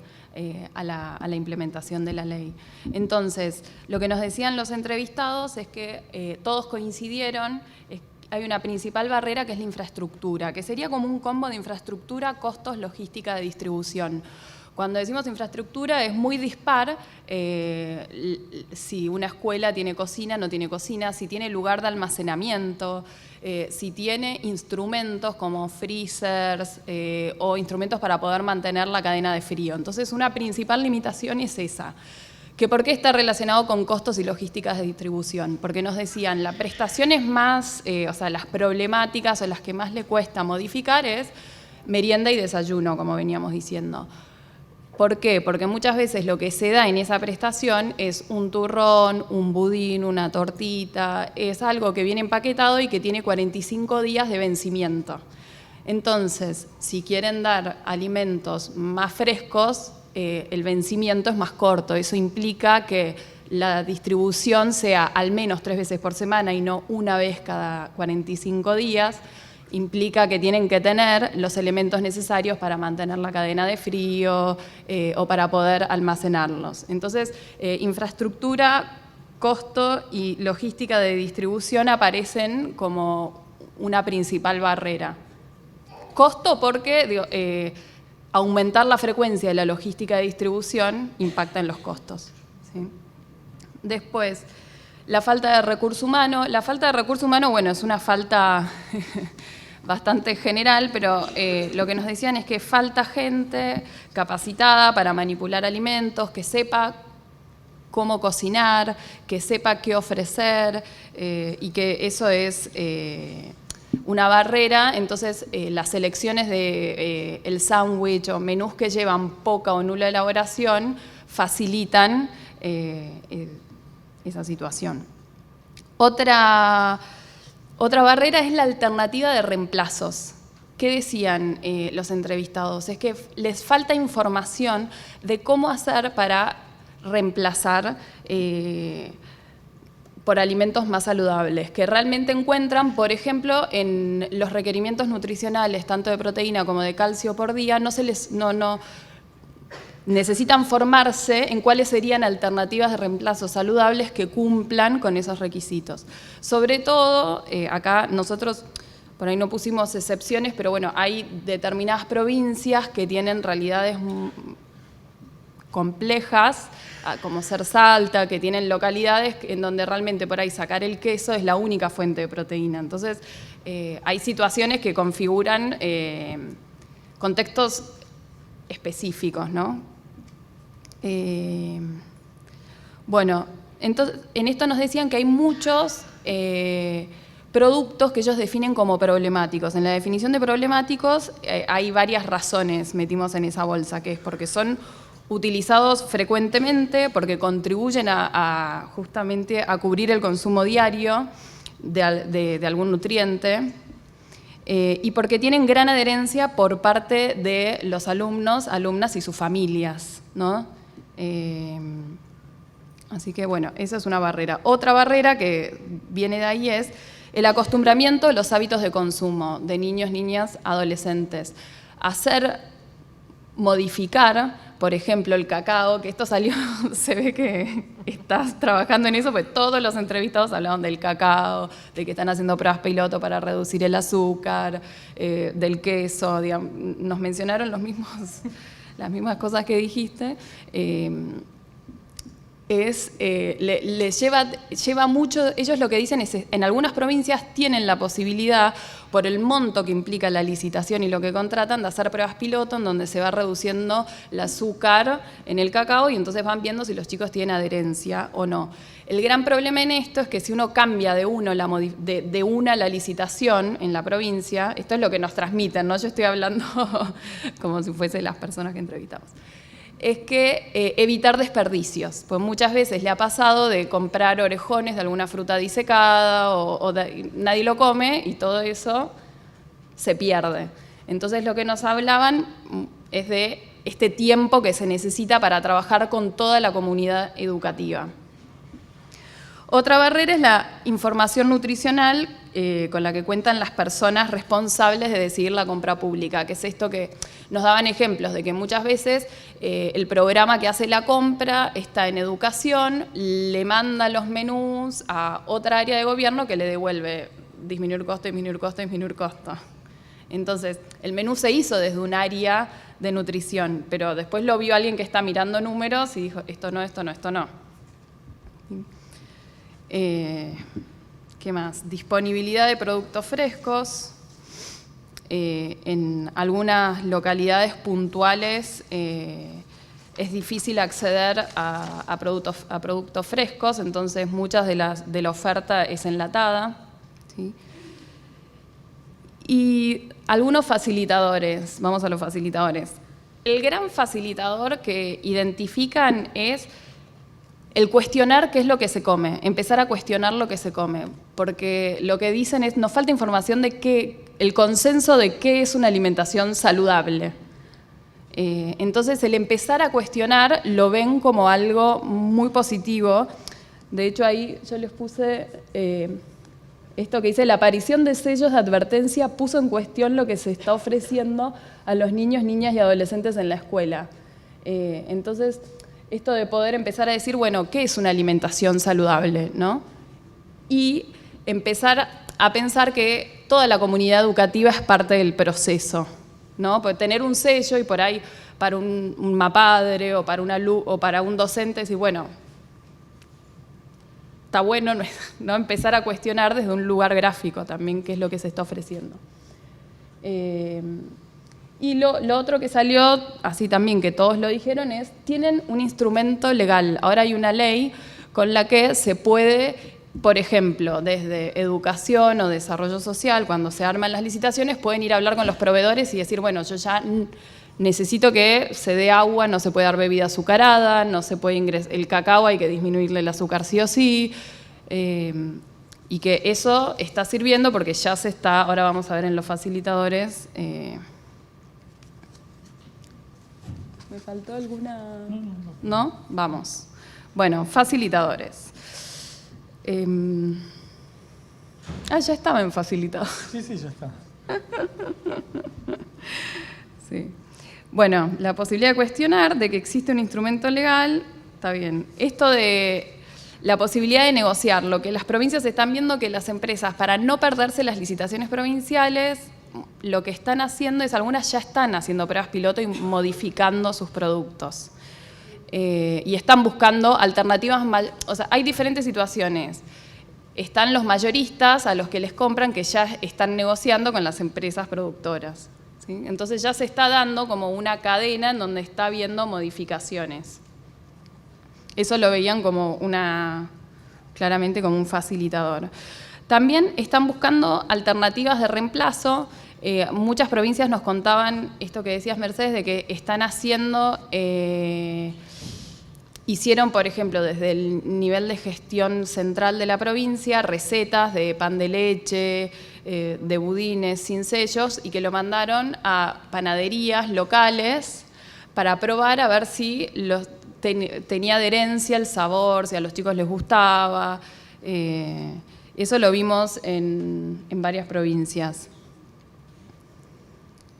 a la implementación de la ley. Entonces, lo que nos decían los entrevistados es que todos coincidieron. Hay una principal barrera que es la infraestructura, que sería como un combo de infraestructura, costos, logística de distribución. Cuando decimos infraestructura es muy dispar, si una escuela tiene cocina, no tiene cocina, si tiene lugar de almacenamiento, si tiene instrumentos como freezers o instrumentos para poder mantener la cadena de frío. Entonces, una principal limitación es esa. ¿Que por qué está relacionado con costos y logísticas de distribución? Porque nos decían, la prestación es más, o sea, las problemáticas o las que más le cuesta modificar es merienda y desayuno, como veníamos diciendo. ¿Por qué? Porque muchas veces lo que se da en esa prestación es un turrón, un budín, una tortita, es algo que viene empaquetado y que tiene 45 días de vencimiento. Entonces, si quieren dar alimentos más frescos, el vencimiento es más corto. Eso implica que la distribución sea al menos 3 veces por semana y no una vez cada 45 días. Implica que tienen que tener los elementos necesarios para mantener la cadena de frío o para poder almacenarlos. Entonces, infraestructura, costo y logística de distribución aparecen como una principal barrera. Costo porque aumentar la frecuencia de la logística de distribución impacta en los costos, ¿sí? Después, la falta de recurso humano. La falta de recurso humano, bueno, es una falta bastante general, pero lo que nos decían es que falta gente capacitada para manipular alimentos, que sepa cómo cocinar, que sepa qué ofrecer, y que eso es una barrera. Entonces, las selecciones de el sándwich o menús que llevan poca o nula elaboración facilitan esa situación. Otra barrera es la alternativa de reemplazos. ¿Qué decían los entrevistados? Es que les falta información de cómo hacer para reemplazar por alimentos más saludables, que realmente encuentran, por ejemplo, en los requerimientos nutricionales, tanto de proteína como de calcio por día, necesitan formarse en cuáles serían alternativas de reemplazo saludables que cumplan con esos requisitos. Sobre todo, acá nosotros por ahí no pusimos excepciones, pero bueno, hay determinadas provincias que tienen realidades complejas, como ser Salta, que tienen localidades en donde realmente por ahí sacar el queso es la única fuente de proteína. Entonces, hay situaciones que configuran contextos específicos, ¿no? Bueno, entonces, en esto nos decían que hay muchos productos que ellos definen como problemáticos. En la definición de problemáticos hay varias razones, metimos en esa bolsa, que es porque son utilizados frecuentemente, porque contribuyen justamente a cubrir el consumo diario de algún nutriente, y porque tienen gran adherencia por parte de los alumnos, alumnas y sus familias, ¿no? Así que bueno, esa es una barrera. Otra barrera que viene de ahí es el acostumbramiento a los hábitos de consumo de niños, niñas, adolescentes. Modificar, por ejemplo, el cacao, que esto salió, se ve que estás trabajando en eso, pues todos los entrevistados hablaban del cacao, de que están haciendo pruebas piloto para reducir el azúcar, del queso, digamos, nos mencionaron las mismas cosas que dijiste. les lleva mucho. Ellos lo que dicen es, en algunas provincias tienen la posibilidad, por el monto que implica la licitación y lo que contratan, de hacer pruebas piloto en donde se va reduciendo el azúcar en el cacao y entonces van viendo si los chicos tienen adherencia o no. El gran problema en esto es que si uno cambia de una la licitación en la provincia, esto es lo que nos transmiten, ¿no? Yo estoy hablando como si fuesen las personas que entrevistamos. Es que evitar desperdicios, pues muchas veces le ha pasado de comprar orejones de alguna fruta disecada nadie lo come y todo eso se pierde. Entonces lo que nos hablaban es de este tiempo que se necesita para trabajar con toda la comunidad educativa. Otra barrera es la información nutricional con la que cuentan las personas responsables de decidir la compra pública, que es esto que nos daban ejemplos de que muchas veces el programa que hace la compra está en educación, le manda los menús a otra área de gobierno que le devuelve disminuir costo, disminuir costo, disminuir costo. Entonces, el menú se hizo desde un área de nutrición, pero después lo vio alguien que está mirando números y dijo, esto no, esto no, esto no. ¿Qué más? Disponibilidad de productos frescos. En algunas localidades puntuales es difícil acceder a productos frescos, entonces muchas de la oferta es enlatada, ¿sí? Y algunos facilitadores, vamos a los facilitadores. El gran facilitador que identifican es el cuestionar qué es lo que se come, empezar a cuestionar lo que se come, porque lo que dicen es, nos falta información de el consenso de qué es una alimentación saludable. Entonces, el empezar a cuestionar lo ven como algo muy positivo. De hecho, ahí yo les puse esto que dice, la aparición de sellos de advertencia puso en cuestión lo que se está ofreciendo a los niños, niñas y adolescentes en la escuela. Entonces, esto de poder empezar a decir, bueno, ¿qué es una alimentación saludable?, ¿no? Y empezar a pensar que toda la comunidad educativa es parte del proceso, ¿no? Porque tener un sello y por ahí para un mapadre o para un docente decir, bueno, está bueno, ¿no? Empezar a cuestionar desde un lugar gráfico también qué es lo que se está ofreciendo. Y lo otro que salió, así también que todos lo dijeron, es, tienen un instrumento legal. Ahora hay una ley con la que se puede, por ejemplo, desde educación o desarrollo social, cuando se arman las licitaciones, pueden ir a hablar con los proveedores y decir, bueno, yo ya necesito que se dé agua, no se puede dar bebida azucarada, no se puede ingresar el cacao, hay que disminuirle el azúcar sí o sí, y que eso está sirviendo porque ya se está, ahora vamos a ver en los facilitadores. ¿Me faltó alguna? ¿No? Vamos. Bueno, facilitadores. Ya estaba en facilitador. Sí, ya está. Sí. Bueno, la posibilidad de cuestionar de que existe un instrumento legal, está bien. Esto de la posibilidad de negociar, lo que las provincias están viendo que las empresas, para no perderse las licitaciones provinciales, lo que están haciendo es, algunas ya están haciendo pruebas piloto y modificando sus productos. Y están buscando alternativas, o sea, hay diferentes situaciones. Están los mayoristas a los que les compran que ya están negociando con las empresas productoras, ¿sí? Entonces ya se está dando como una cadena en donde está habiendo modificaciones. Eso lo veían como claramente como un facilitador. También están buscando alternativas de reemplazo. Muchas provincias nos contaban esto que decías, Mercedes, de que están haciendo, hicieron, por ejemplo, desde el nivel de gestión central de la provincia, recetas de pan de leche, de budines sin sellos, y que lo mandaron a panaderías locales para probar a ver si tenía adherencia el sabor, si a los chicos les gustaba. Eso lo vimos en varias provincias.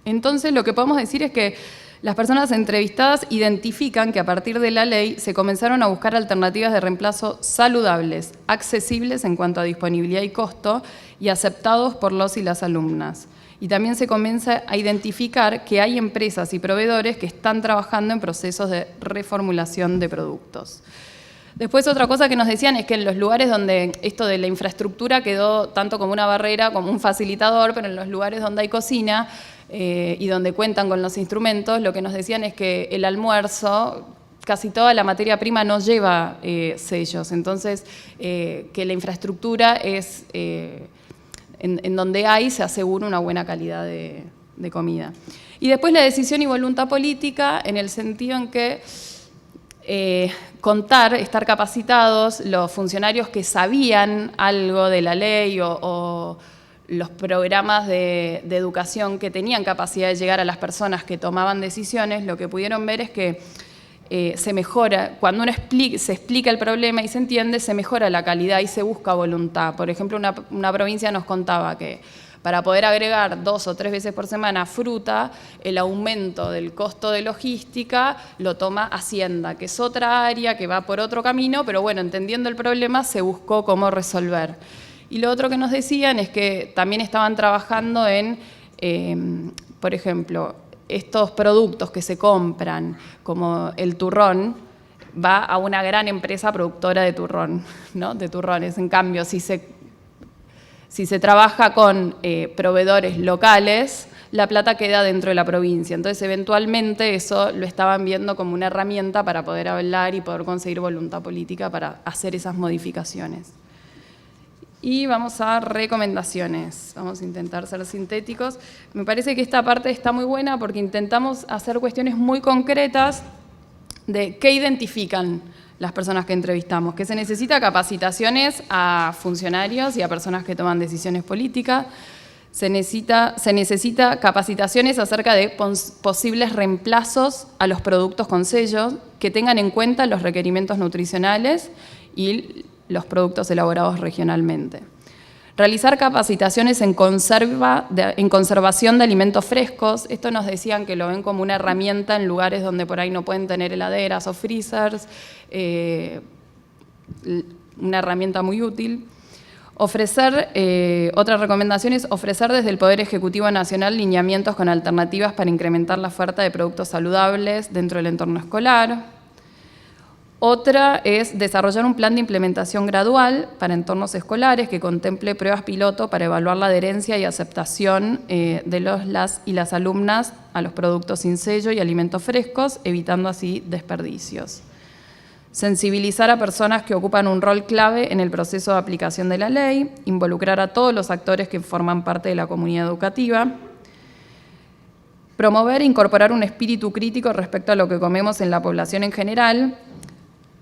Entonces, lo que podemos decir es que las personas entrevistadas identifican que a partir de la ley se comenzaron a buscar alternativas de reemplazo saludables, accesibles en cuanto a disponibilidad y costo y aceptados por los y las alumnas. Y también se comienza a identificar que hay empresas y proveedores que están trabajando en procesos de reformulación de productos. Después otra cosa que nos decían es que en los lugares donde esto de la infraestructura quedó tanto como una barrera como un facilitador, pero en los lugares donde hay cocina y donde cuentan con los instrumentos, lo que nos decían es que el almuerzo, casi toda la materia prima no lleva sellos, entonces que la infraestructura es en donde hay se asegura una buena calidad de comida. Y después la decisión y voluntad política en el sentido en que estar capacitados los funcionarios que sabían algo de la ley o los programas de educación que tenían capacidad de llegar a las personas que tomaban decisiones, lo que pudieron ver es que se mejora, cuando uno se explica el problema y se entiende, se mejora la calidad y se busca voluntad. Por ejemplo, una provincia nos contaba que para poder agregar 2 o 3 veces por semana fruta, el aumento del costo de logística lo toma Hacienda, que es otra área que va por otro camino, pero bueno, entendiendo el problema se buscó cómo resolver. Y lo otro que nos decían es que también estaban trabajando en, por ejemplo, estos productos que se compran, como el turrón, va a una gran empresa productora de turrón, ¿no? De turrones. En cambio, si se trabaja con proveedores locales, la plata queda dentro de la provincia. Entonces, eventualmente, eso lo estaban viendo como una herramienta para poder hablar y poder conseguir voluntad política para hacer esas modificaciones. Y vamos a recomendaciones. Vamos a intentar ser sintéticos. Me parece que esta parte está muy buena porque intentamos hacer cuestiones muy concretas de qué identifican las personas que entrevistamos, que se necesita capacitaciones a funcionarios y a personas que toman decisiones políticas, se necesita capacitaciones acerca de posibles reemplazos a los productos con sellos que tengan en cuenta los requerimientos nutricionales y los productos elaborados regionalmente. Realizar capacitaciones en conservación de alimentos frescos. Esto nos decían que lo ven como una herramienta en lugares donde por ahí no pueden tener heladeras o freezers. Una herramienta muy útil. Otra recomendación es ofrecer desde el Poder Ejecutivo Nacional lineamientos con alternativas para incrementar la oferta de productos saludables dentro del entorno escolar. Otra es desarrollar un plan de implementación gradual para entornos escolares que contemple pruebas piloto para evaluar la adherencia y aceptación de las y las alumnas a los productos sin sello y alimentos frescos, evitando así desperdicios. Sensibilizar a personas que ocupan un rol clave en el proceso de aplicación de la ley, involucrar a todos los actores que forman parte de la comunidad educativa. Promover e incorporar un espíritu crítico respecto a lo que comemos en la población en general,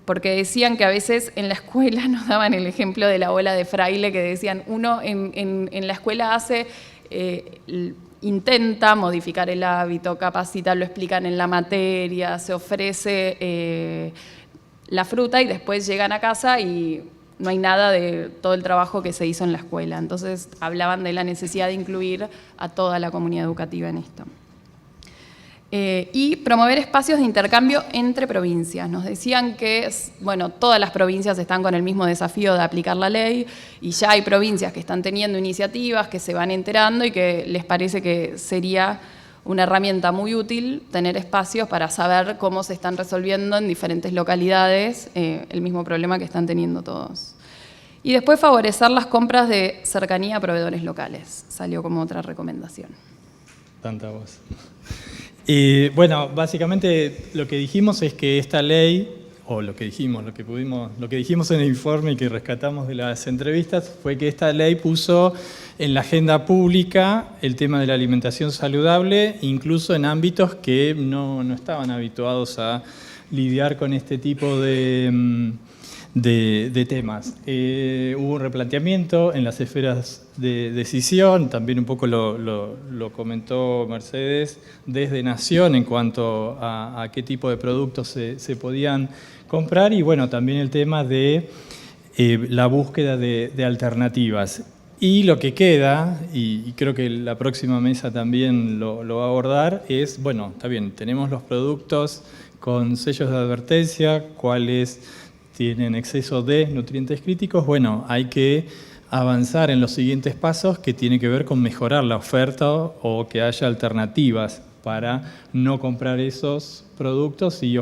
porque decían que a veces en la escuela nos daban el ejemplo de la bola de fraile, que decían, uno en la escuela intenta modificar el hábito, capacita, lo explican en la materia, se ofrece la fruta y después llegan a casa y no hay nada de todo el trabajo que se hizo en la escuela. Entonces hablaban de la necesidad de incluir a toda la comunidad educativa en esto. Y promover espacios de intercambio entre provincias. Nos decían que, bueno, todas las provincias están con el mismo desafío de aplicar la ley y ya hay provincias que están teniendo iniciativas, que se van enterando y que les parece que sería una herramienta muy útil tener espacios para saber cómo se están resolviendo en diferentes localidades el mismo problema que están teniendo todos. Y después favorecer las compras de cercanía a proveedores locales. Salió como otra recomendación. Tanta voz. Y bueno, básicamente lo que dijimos es que esta ley, o lo que dijimos en el informe y que rescatamos de las entrevistas, fue que esta ley puso en la agenda pública el tema de la alimentación saludable, incluso en ámbitos que no estaban habituados a lidiar con este tipo de temas. Hubo un replanteamiento en las esferas de decisión, también un poco lo comentó Mercedes, desde Nación en cuanto a qué tipo de productos se podían comprar y bueno, también el tema de la búsqueda de alternativas. Y lo que queda, y creo que la próxima mesa también lo va a abordar, es, bueno, está bien, tenemos los productos con sellos de advertencia, cuáles tienen exceso de nutrientes críticos, bueno, hay que avanzar en los siguientes pasos que tiene que ver con mejorar la oferta o que haya alternativas para no comprar esos productos y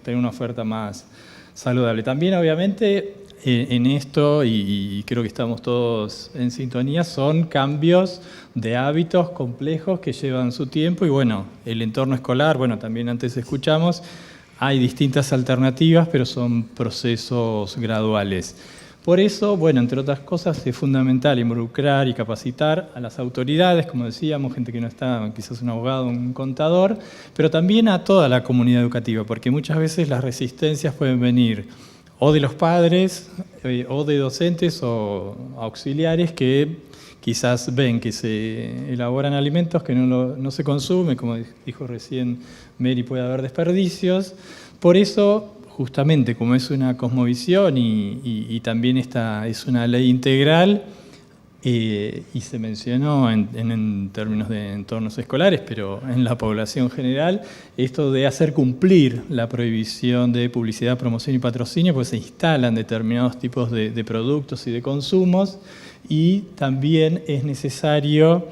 tener una oferta más saludable. También, obviamente, en esto, y creo que estamos todos en sintonía, son cambios de hábitos complejos que llevan su tiempo y bueno, el entorno escolar, bueno, también antes escuchamos, hay distintas alternativas, pero son procesos graduales. Por eso, bueno, entre otras cosas, es fundamental involucrar y capacitar a las autoridades, como decíamos, gente que no está, quizás un abogado, un contador, pero también a toda la comunidad educativa, porque muchas veces las resistencias pueden venir o de los padres, o de docentes o auxiliares que quizás ven que se elaboran alimentos que no se consumen, como dijo recién Mary, puede haber desperdicios. Por eso, justamente como es una cosmovisión y también esta es una ley integral, y se mencionó en términos de entornos escolares, pero en la población general, esto de hacer cumplir la prohibición de publicidad, promoción y patrocinio, pues se instalan determinados tipos de productos y de consumos, y también es necesario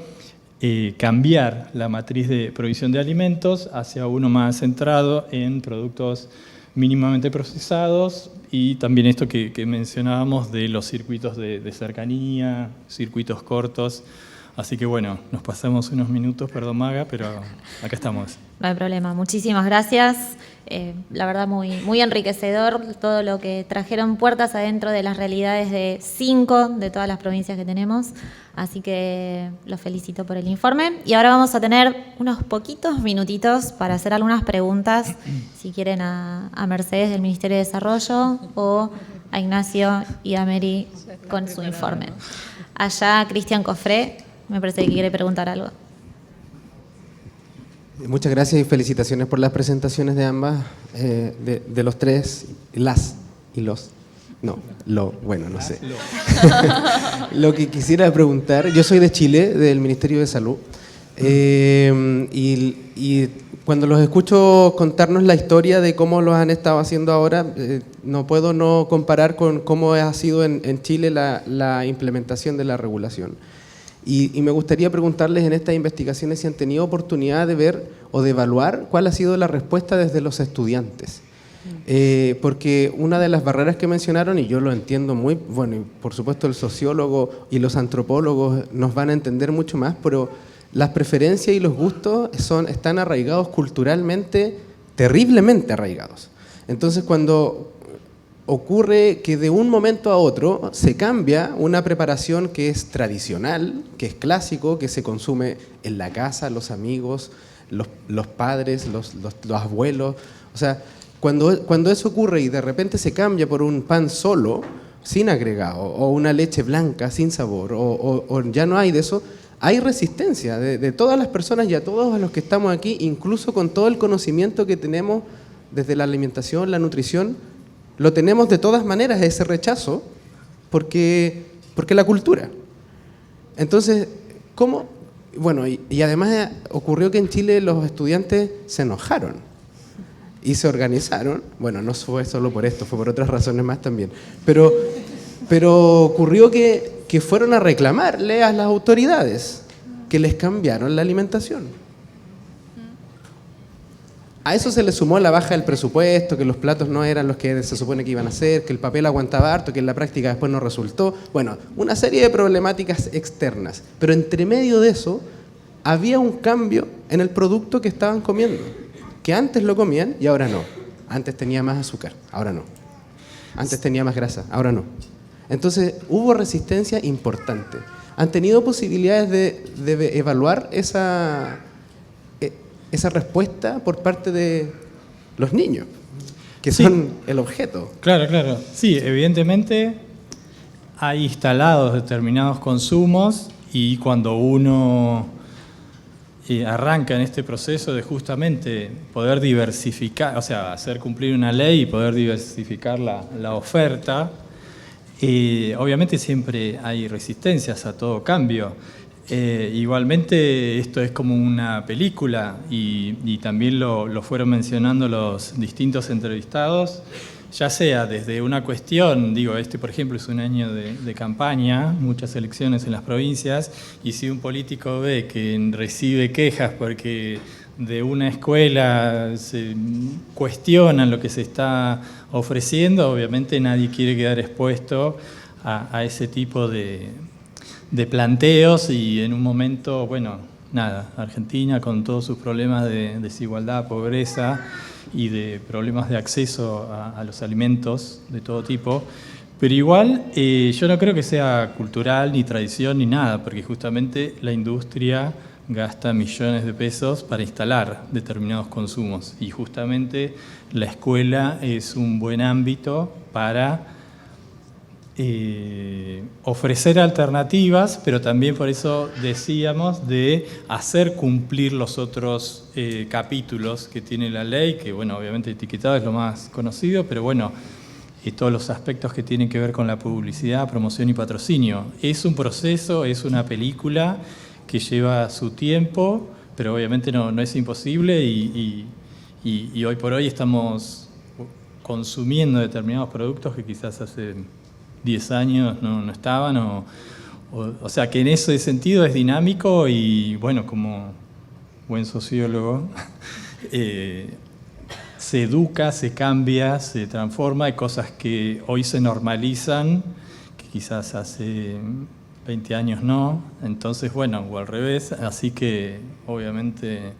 cambiar la matriz de provisión de alimentos hacia uno más centrado en productos mínimamente procesados y también esto que mencionábamos de los circuitos de cercanía, circuitos cortos. Así que bueno, nos pasamos unos minutos, perdón Maga, pero acá estamos. No hay problema, muchísimas gracias. La verdad muy enriquecedor todo lo que trajeron puertas adentro de las realidades de 5 de todas las provincias que tenemos. Así que los felicito por el informe. Y ahora vamos a tener unos poquitos minutitos para hacer algunas preguntas, si quieren a Mercedes del Ministerio de Desarrollo o a Ignacio y a Mary con su informe. Allá Cristian Cofré, me parece que quiere preguntar algo. Muchas gracias y felicitaciones por las presentaciones de ambas, de los tres, las y los. No, bueno, no sé. Lo que quisiera preguntar, yo soy de Chile, del Ministerio de Salud, y cuando los escucho contarnos la historia de cómo lo han estado haciendo ahora, no puedo no comparar con cómo ha sido en Chile la implementación de la regulación. Y me gustaría preguntarles en estas investigaciones si han tenido oportunidad de ver o de evaluar cuál ha sido la respuesta desde los estudiantes. Porque una de las barreras que mencionaron, y yo lo entiendo muy, bueno, y por supuesto el sociólogo y los antropólogos nos van a entender mucho más, pero las preferencias y los gustos están arraigados culturalmente, terriblemente arraigados. Entonces cuando ocurre que de un momento a otro se cambia una preparación que es tradicional, que es clásico, que se consume en la casa, los amigos, los padres, los abuelos. O sea, cuando eso ocurre y de repente se cambia por un pan solo, sin agregado, o una leche blanca sin sabor, o ya no hay de eso, hay resistencia de todas las personas y a todos los que estamos aquí, incluso con todo el conocimiento que tenemos desde la alimentación, la nutrición, lo tenemos de todas maneras, ese rechazo, porque la cultura. Entonces, ¿cómo? Bueno, y además ocurrió que en Chile los estudiantes se enojaron y se organizaron. Bueno, no fue solo por esto, fue por otras razones más también. Pero ocurrió que fueron a reclamarle a las autoridades que les cambiaron la alimentación. A eso se le sumó la baja del presupuesto, que los platos no eran los que se supone que iban a ser, que el papel aguantaba harto, que en la práctica después no resultó. Bueno, una serie de problemáticas externas. Pero entre medio de eso, había un cambio en el producto que estaban comiendo. Que antes lo comían y ahora no. Antes tenía más azúcar, ahora no. Antes tenía más grasa, ahora no. Entonces, hubo resistencia importante. ¿Han tenido posibilidades de evaluar esa respuesta por parte de los niños, que son el objeto? Claro. Sí, evidentemente hay instalados determinados consumos y cuando uno arranca en este proceso de justamente poder diversificar, o sea, hacer cumplir una ley y poder diversificar la oferta, obviamente siempre hay resistencias a todo cambio. Igualmente esto es como una película y también lo fueron mencionando los distintos entrevistados, ya sea desde una cuestión, digo, por ejemplo es un año de campaña, muchas elecciones en las provincias, y si un político ve que recibe quejas porque de una escuela se cuestionan lo que se está ofreciendo, obviamente nadie quiere quedar expuesto a ese tipo de planteos y en un momento, bueno, nada, Argentina con todos sus problemas de desigualdad, pobreza y de problemas de acceso a los alimentos de todo tipo, pero igual yo no creo que sea cultural ni tradición ni nada, porque justamente la industria gasta millones de pesos para instalar determinados consumos y justamente la escuela es un buen ámbito para ofrecer alternativas, pero también por eso decíamos de hacer cumplir los otros capítulos que tiene la ley, que bueno, obviamente etiquetado es lo más conocido, pero bueno, todos los aspectos que tienen que ver con la publicidad, promoción y patrocinio. Es un proceso, es una película que lleva su tiempo, pero obviamente no es imposible y hoy por hoy estamos consumiendo determinados productos que quizás hace 10 años no estaban, o sea que en ese sentido es dinámico y bueno, como buen sociólogo, se educa, se cambia, se transforma, hay cosas que hoy se normalizan, que quizás hace 20 años no, entonces bueno, o al revés, así que obviamente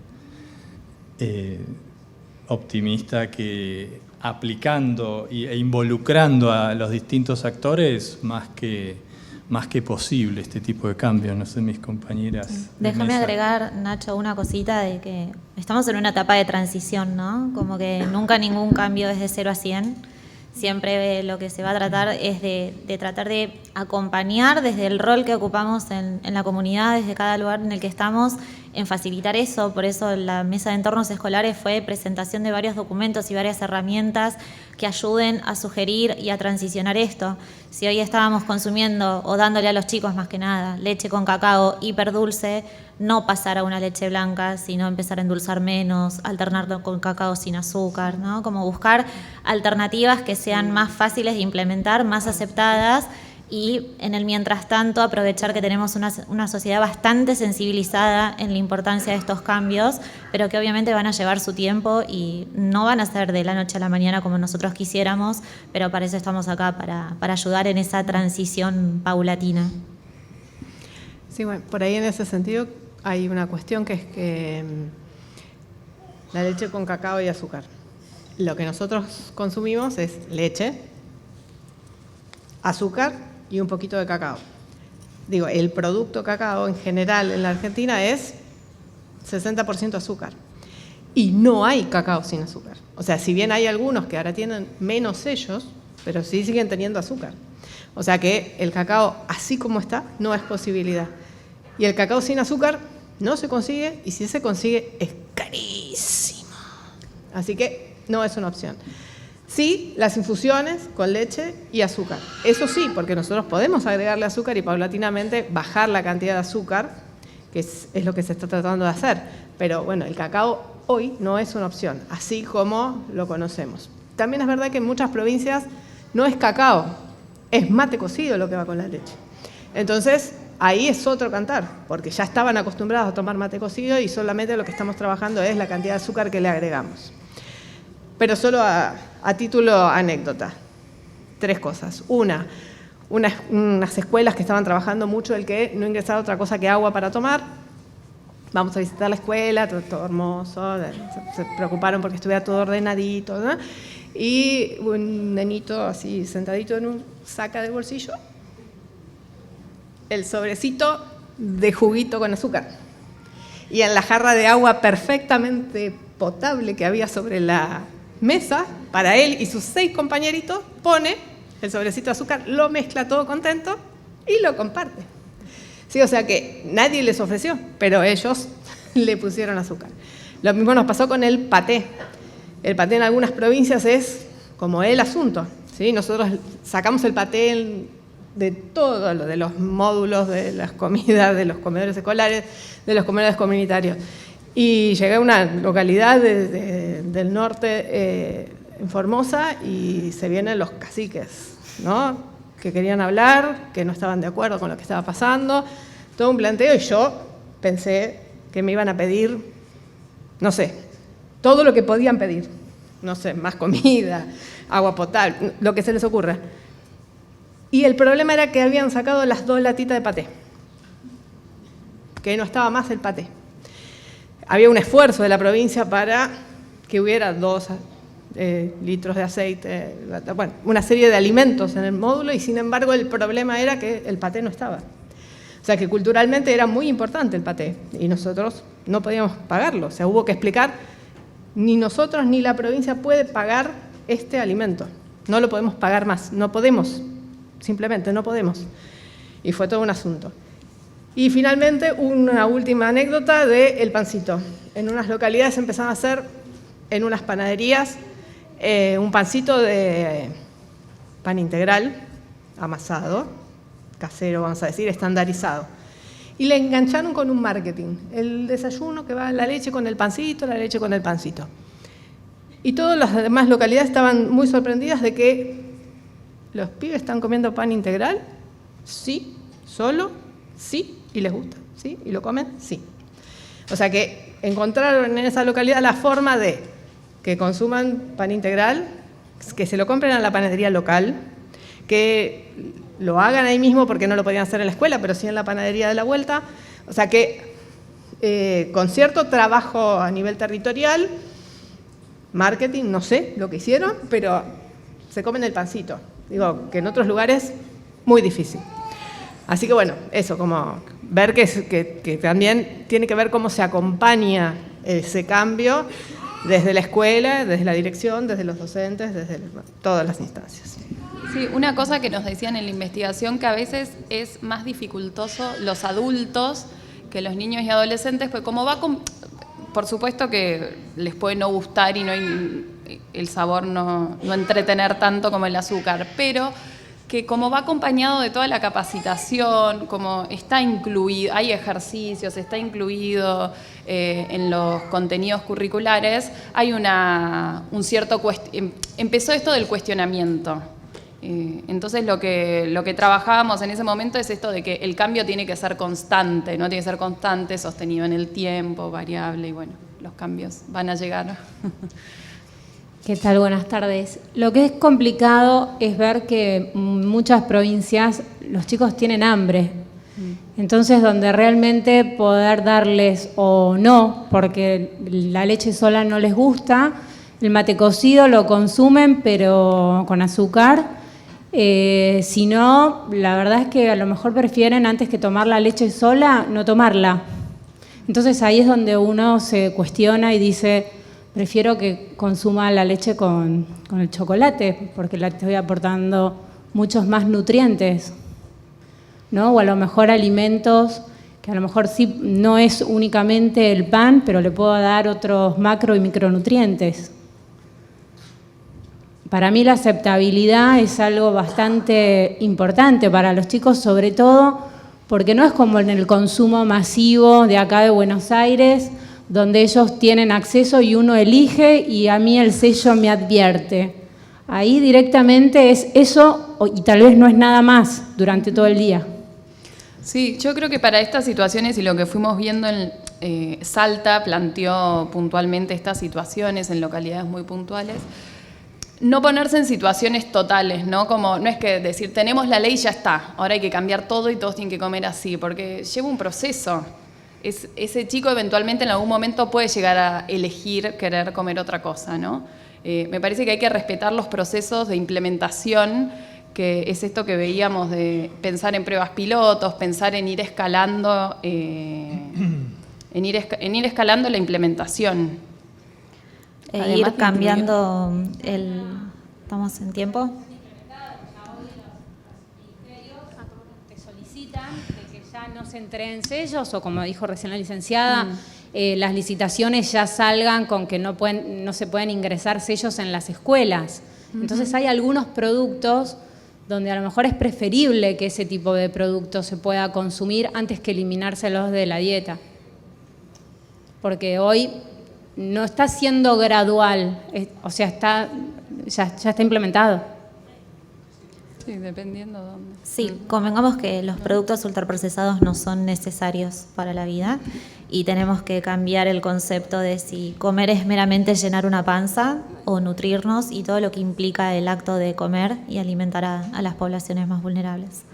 optimista que aplicando e involucrando a los distintos actores más que posible este tipo de cambios, no sé, mis compañeras. Déjame agregar, Nacho, una cosita de que estamos en una etapa de transición, ¿no? Como que nunca ningún cambio es de 0 a 100. Siempre lo que se va a tratar es de tratar de acompañar desde el rol que ocupamos en la comunidad, desde cada lugar en el que estamos, en facilitar eso. Por eso la mesa de entornos escolares fue presentación de varios documentos y varias herramientas que ayuden a sugerir y a transicionar esto. Si hoy estábamos consumiendo o dándole a los chicos más que nada leche con cacao hiperdulce, no pasar a una leche blanca, sino empezar a endulzar menos, alternarlo con cacao sin azúcar, ¿no? Como buscar alternativas que sean más fáciles de implementar, más aceptadas y en el mientras tanto aprovechar que tenemos una sociedad bastante sensibilizada en la importancia de estos cambios, pero que obviamente van a llevar su tiempo y no van a ser de la noche a la mañana como nosotros quisiéramos, pero para eso estamos acá, para ayudar en esa transición paulatina. Sí, bueno, por ahí en ese sentido hay una cuestión que es que la leche con cacao y azúcar. Lo que nosotros consumimos es leche, azúcar y un poquito de cacao. Digo, el producto cacao en general en la Argentina es 60% azúcar. Y no hay cacao sin azúcar. O sea, si bien hay algunos que ahora tienen menos sellos, pero sí siguen teniendo azúcar. O sea que el cacao, así como está, no es posibilidad. Y el cacao sin azúcar no se consigue, y si se consigue es carísimo. Así que no es una opción. Sí, las infusiones con leche y azúcar. Eso sí, porque nosotros podemos agregarle azúcar y paulatinamente bajar la cantidad de azúcar, que es lo que se está tratando de hacer. Pero bueno, el cacao hoy no es una opción, así como lo conocemos. También es verdad que en muchas provincias no es cacao, es mate cocido lo que va con la leche. Entonces, ahí es otro cantar, porque ya estaban acostumbrados a tomar mate cocido y solamente lo que estamos trabajando es la cantidad de azúcar que le agregamos. Pero solo a título anécdota, 3 cosas. Unas escuelas que estaban trabajando mucho el que no ingresara otra cosa que agua para tomar. Vamos a visitar la escuela, todo hermoso, se preocuparon porque estuviera todo ordenadito, ¿no? Y un nenito así sentadito en un saca del bolsillo el sobrecito de juguito con azúcar. Y en la jarra de agua perfectamente potable que había sobre la mesa, para él y sus 6 compañeritos, pone el sobrecito de azúcar, lo mezcla todo contento y lo comparte. Sí, o sea que nadie les ofreció, pero ellos le pusieron azúcar. Lo mismo nos pasó con el paté. El paté en algunas provincias es como el asunto, ¿sí? Nosotros sacamos el paté de todo lo de los módulos, de las comidas, de los comedores escolares, de los comedores comunitarios. Y llegué a una localidad del norte, en Formosa, y se vienen los caciques, ¿no? Que querían hablar, que no estaban de acuerdo con lo que estaba pasando, todo un planteo, y yo pensé que me iban a pedir no sé, todo lo que podían pedir. No sé, más comida, agua potable, lo que se les ocurra. Y el problema era que habían sacado las 2 latitas de paté, que no estaba más el paté. Había un esfuerzo de la provincia para que hubiera 2 litros de aceite, bueno, una serie de alimentos en el módulo, y sin embargo el problema era que el paté no estaba. O sea que culturalmente era muy importante el paté y nosotros no podíamos pagarlo. O sea, hubo que explicar, ni nosotros ni la provincia puede pagar este alimento. No lo podemos pagar más, no podemos, simplemente no podemos. Y fue todo un asunto. Y finalmente una última anécdota del pancito. En unas localidades empezaron a hacer, en unas panaderías, un pancito de pan integral, amasado, casero, vamos a decir, estandarizado. Y le engancharon con un marketing. El desayuno que va la leche con el pancito, la leche con el pancito. Y todas las demás localidades estaban muy sorprendidas de que los pibes están comiendo pan integral, sí, solo, sí, y les gusta, sí, y lo comen, sí. O sea que encontraron en esa localidad la forma de que consuman pan integral, que se lo compren a la panadería local, que lo hagan ahí mismo porque no lo podían hacer en la escuela, pero sí en la panadería de la vuelta. O sea que con cierto trabajo a nivel territorial, marketing, no sé lo que hicieron, pero se comen el pancito. Digo, que en otros lugares muy difícil. Así que bueno, eso, como ver que también tiene que ver cómo se acompaña ese cambio desde la escuela, desde la dirección, desde los docentes, desde todas las instancias. Sí, una cosa que nos decían en la investigación, que a veces es más dificultoso los adultos que los niños y adolescentes, pues como va con... Por supuesto que les puede no gustar y el sabor no entretener tanto como el azúcar, pero que como va acompañado de toda la capacitación, como está incluido, hay ejercicios, está incluido en los contenidos curriculares, hay un cierto... Empezó esto del cuestionamiento. Entonces lo que trabajábamos en ese momento es esto de que el cambio tiene que ser constante, ¿no? Tiene que ser constante, sostenido en el tiempo, variable, y bueno, los cambios van a llegar. ¿Qué tal? Buenas tardes. Lo que es complicado es ver que en muchas provincias los chicos tienen hambre. Entonces, donde realmente poder darles o no, porque la leche sola no les gusta, el mate cocido lo consumen, pero con azúcar. Si no, la verdad es que a lo mejor prefieren, antes que tomar la leche sola, no tomarla. Entonces ahí es donde uno se cuestiona y dice, prefiero que consuma la leche con el chocolate, porque le estoy aportando muchos más nutrientes, ¿no? O a lo mejor alimentos que a lo mejor sí no es únicamente el pan, pero le puedo dar otros macro y micronutrientes. Para mí la aceptabilidad es algo bastante importante para los chicos, sobre todo porque no es como en el consumo masivo de acá de Buenos Aires, donde ellos tienen acceso y uno elige y a mí el sello me advierte. Ahí directamente es eso y tal vez no es nada más durante todo el día. Sí, yo creo que para estas situaciones y lo que fuimos viendo en Salta planteó puntualmente estas situaciones en localidades muy puntuales. No ponerse en situaciones totales, ¿no? Como no es que decir, tenemos la ley y ya está, ahora hay que cambiar todo y todos tienen que comer así, porque lleva un proceso. Ese chico eventualmente en algún momento puede llegar a elegir querer comer otra cosa, ¿no? Me parece que hay que respetar los procesos de implementación, que es esto que veíamos de pensar en pruebas pilotos, pensar en ir escalando, en ir escalando la implementación. Ir cambiando ¿Estamos en tiempo? Te solicitan de que ya no se entreguen sellos o, como dijo recién la licenciada, las licitaciones ya salgan con que no se pueden ingresar sellos en las escuelas. Entonces hay algunos productos donde a lo mejor es preferible que ese tipo de productos se pueda consumir antes que eliminárselos de la dieta. Porque hoy no está siendo gradual, o sea, ya está implementado. Sí, dependiendo de dónde. Sí, convengamos que los productos ultraprocesados no son necesarios para la vida y tenemos que cambiar el concepto de si comer es meramente llenar una panza o nutrirnos y todo lo que implica el acto de comer y alimentar a las poblaciones más vulnerables.